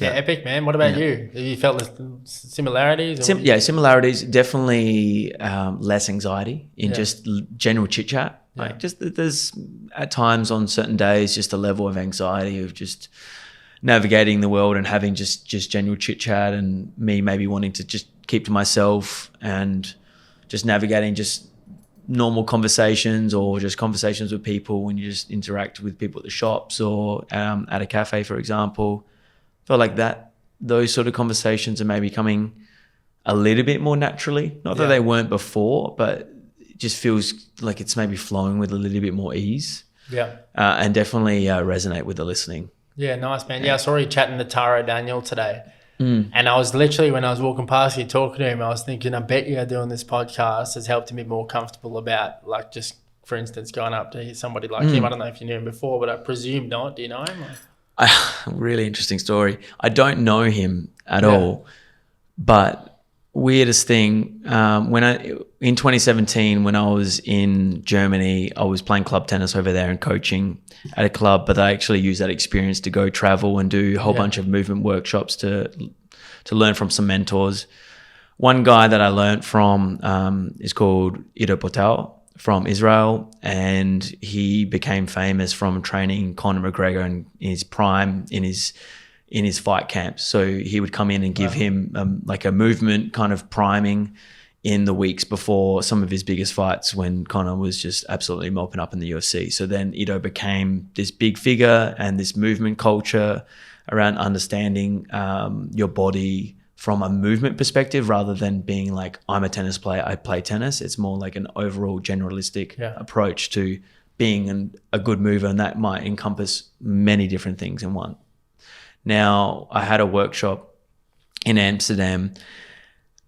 Epic, man. What about you? Have you felt the similarities? Similarities. Definitely less anxiety in just general chit chat. Like just there's at times on certain days just a level of anxiety of just navigating the world and having just general chit chat, and me maybe wanting to just keep to myself and just navigating just normal conversations, or just conversations with people when you just interact with people at the shops or at a cafe, for example. Felt like those sort of conversations are maybe coming a little bit more naturally. Not that they weren't before, but it just feels like it's maybe flowing with a little bit more ease. And definitely resonate with the listening. Yeah, nice, man. I saw you chatting to Taro Daniel today. And I was literally, when I was walking past you talking to him, I was thinking, I bet you doing this podcast has helped him be more comfortable about, like, just, for instance, going up to somebody like him. I don't know if you knew him before, but I presume not. Do you know him? Really interesting story. I don't know him at all, but weirdest thing, in 2017, when I was in Germany, I was playing club tennis over there and coaching at a club, but I actually used that experience to go travel and do a whole bunch of movement workshops to learn from some mentors. One guy that I learned from is called Ido Portal from Israel, and he became famous from training Conor McGregor in his prime in his fight camps. So he would come in and give him like a movement kind of priming in the weeks before some of his biggest fights, when Conor was just absolutely mopping up in the UFC. So then Ido became this big figure, and this movement culture around understanding your body from a movement perspective, rather than being like, I'm a tennis player, I play tennis. It's more like an overall generalistic approach to being a good mover, and that might encompass many different things in one. Now, I had a workshop in Amsterdam,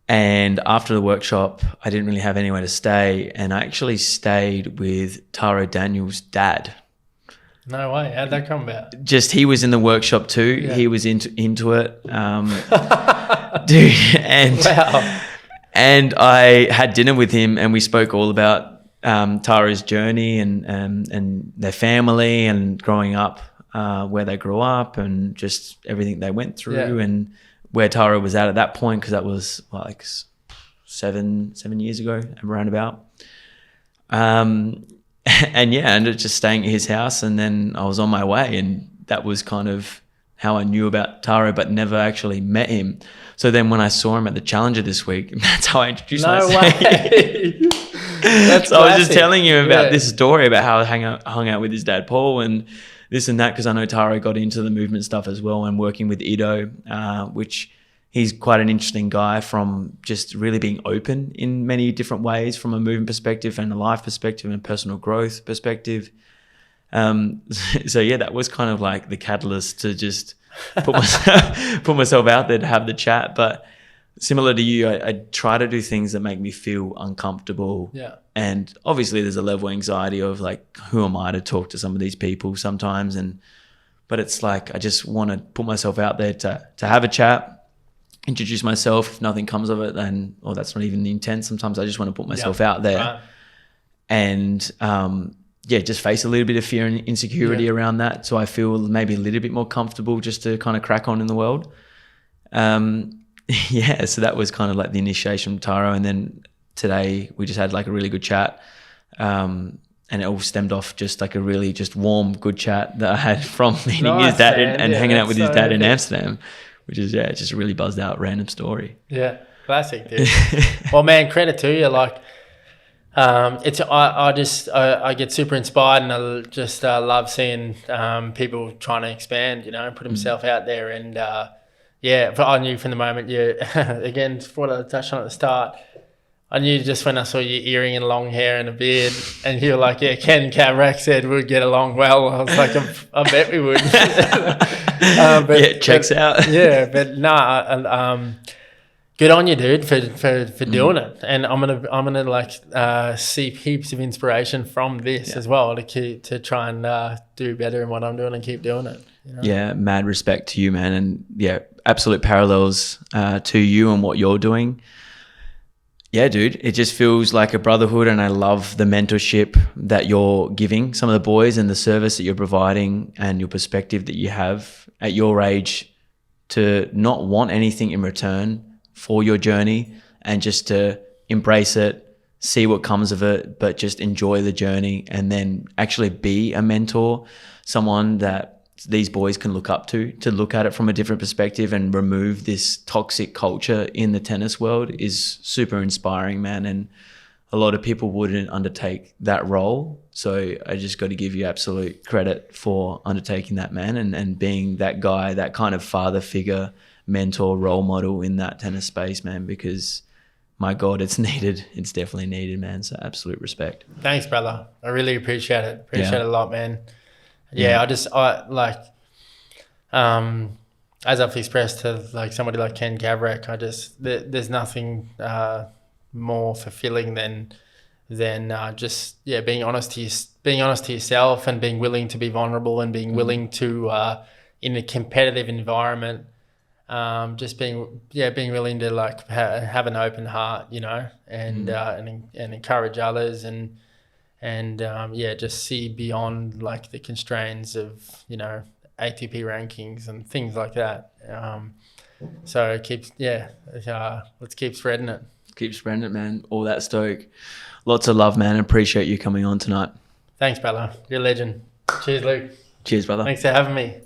and after the workshop, I didn't really have anywhere to stay, and I actually stayed with Taro Daniel's dad. No way. How'd that come about? Just, he was in the workshop too. Yeah. He was into it. Dude, and I had dinner with him, and we spoke all about Tara's journey and their family and growing up, where they grew up, and just everything they went through, and where Tara was at that point, because that was like 7 years ago, around about. And just staying at his house, and then I was on my way, and that was kind of how I knew about Taro, but never actually met him. So then when I saw him at the Challenger this week, that's how I introduced myself. No way. That's so I was just telling you about this story about how I hung out with his dad, Paul, and this and that, because I know Taro got into the movement stuff as well, and working with Ido, which he's quite an interesting guy from just really being open in many different ways, from a movement perspective and a life perspective and personal growth perspective. So yeah, that was kind of like the catalyst to just put myself out there to have the chat. But similar to you, I try to do things that make me feel uncomfortable. Yeah. And obviously there's a level of anxiety of like, who am I to talk to some of these people sometimes? But it's like, I just want to put myself out there to have a chat, introduce myself. If nothing comes of it, then, or that's not even the intent. Sometimes I just want to put myself out there. Right. And, just face a little bit of fear and insecurity around that. So I feel maybe a little bit more comfortable just to kind of crack on in the world. So that was kind of like the initiation from Taro. And then today we just had like a really good chat. And it all stemmed off just like a really just warm, good chat that I had from meeting his dad and hanging out with his dad in Amsterdam, which is, just a really buzzed out random story. Yeah, classic, dude. Well, man, credit to you. Like, I get super inspired, and I just love seeing people trying to expand, put himself out there. And I knew from the moment again, what I touched on at the start, I knew just when I saw your earring and long hair and a beard, and you were like, Ken Cavrack said we'd get along well. I was like, I bet we would. It checks out. Yeah, but good on you, dude, for doing it. And I'm gonna like see heaps of inspiration from this as well to try and do better in what I'm doing and keep doing it. Yeah, mad respect to you, man, and absolute parallels to you and what you're doing. Yeah, dude, it just feels like a brotherhood, and I love the mentorship that you're giving some of the boys and the service that you're providing and your perspective that you have at your age to not want anything in return for your journey and just to embrace it, see what comes of it, but just enjoy the journey and then actually be a mentor, someone that these boys can look up to look at it from a different perspective and remove this toxic culture in the tennis world is super inspiring, man. And a lot of people wouldn't undertake that role. So I just got to give you absolute credit for undertaking that, man, and being that guy, that kind of father figure, mentor, role model in that tennis space, man, because my God, it's needed. It's definitely needed, man. So absolute respect. Thanks, brother. I really appreciate it. Appreciate it a lot, man. As I've expressed to like somebody like Ken Gavrak, there's nothing more fulfilling than just being honest to yourself and being willing to be vulnerable and being willing to in a competitive environment, just being willing to like have an open heart, and encourage others and just see beyond like the constraints of, ATP rankings and things like that. So it keeps, let's keep spreading it. Keep spreading it, man. All that stoke. Lots of love, man. Appreciate you coming on tonight. Thanks, brother. You're a legend. Cheers, Luke. Cheers, brother. Thanks for having me.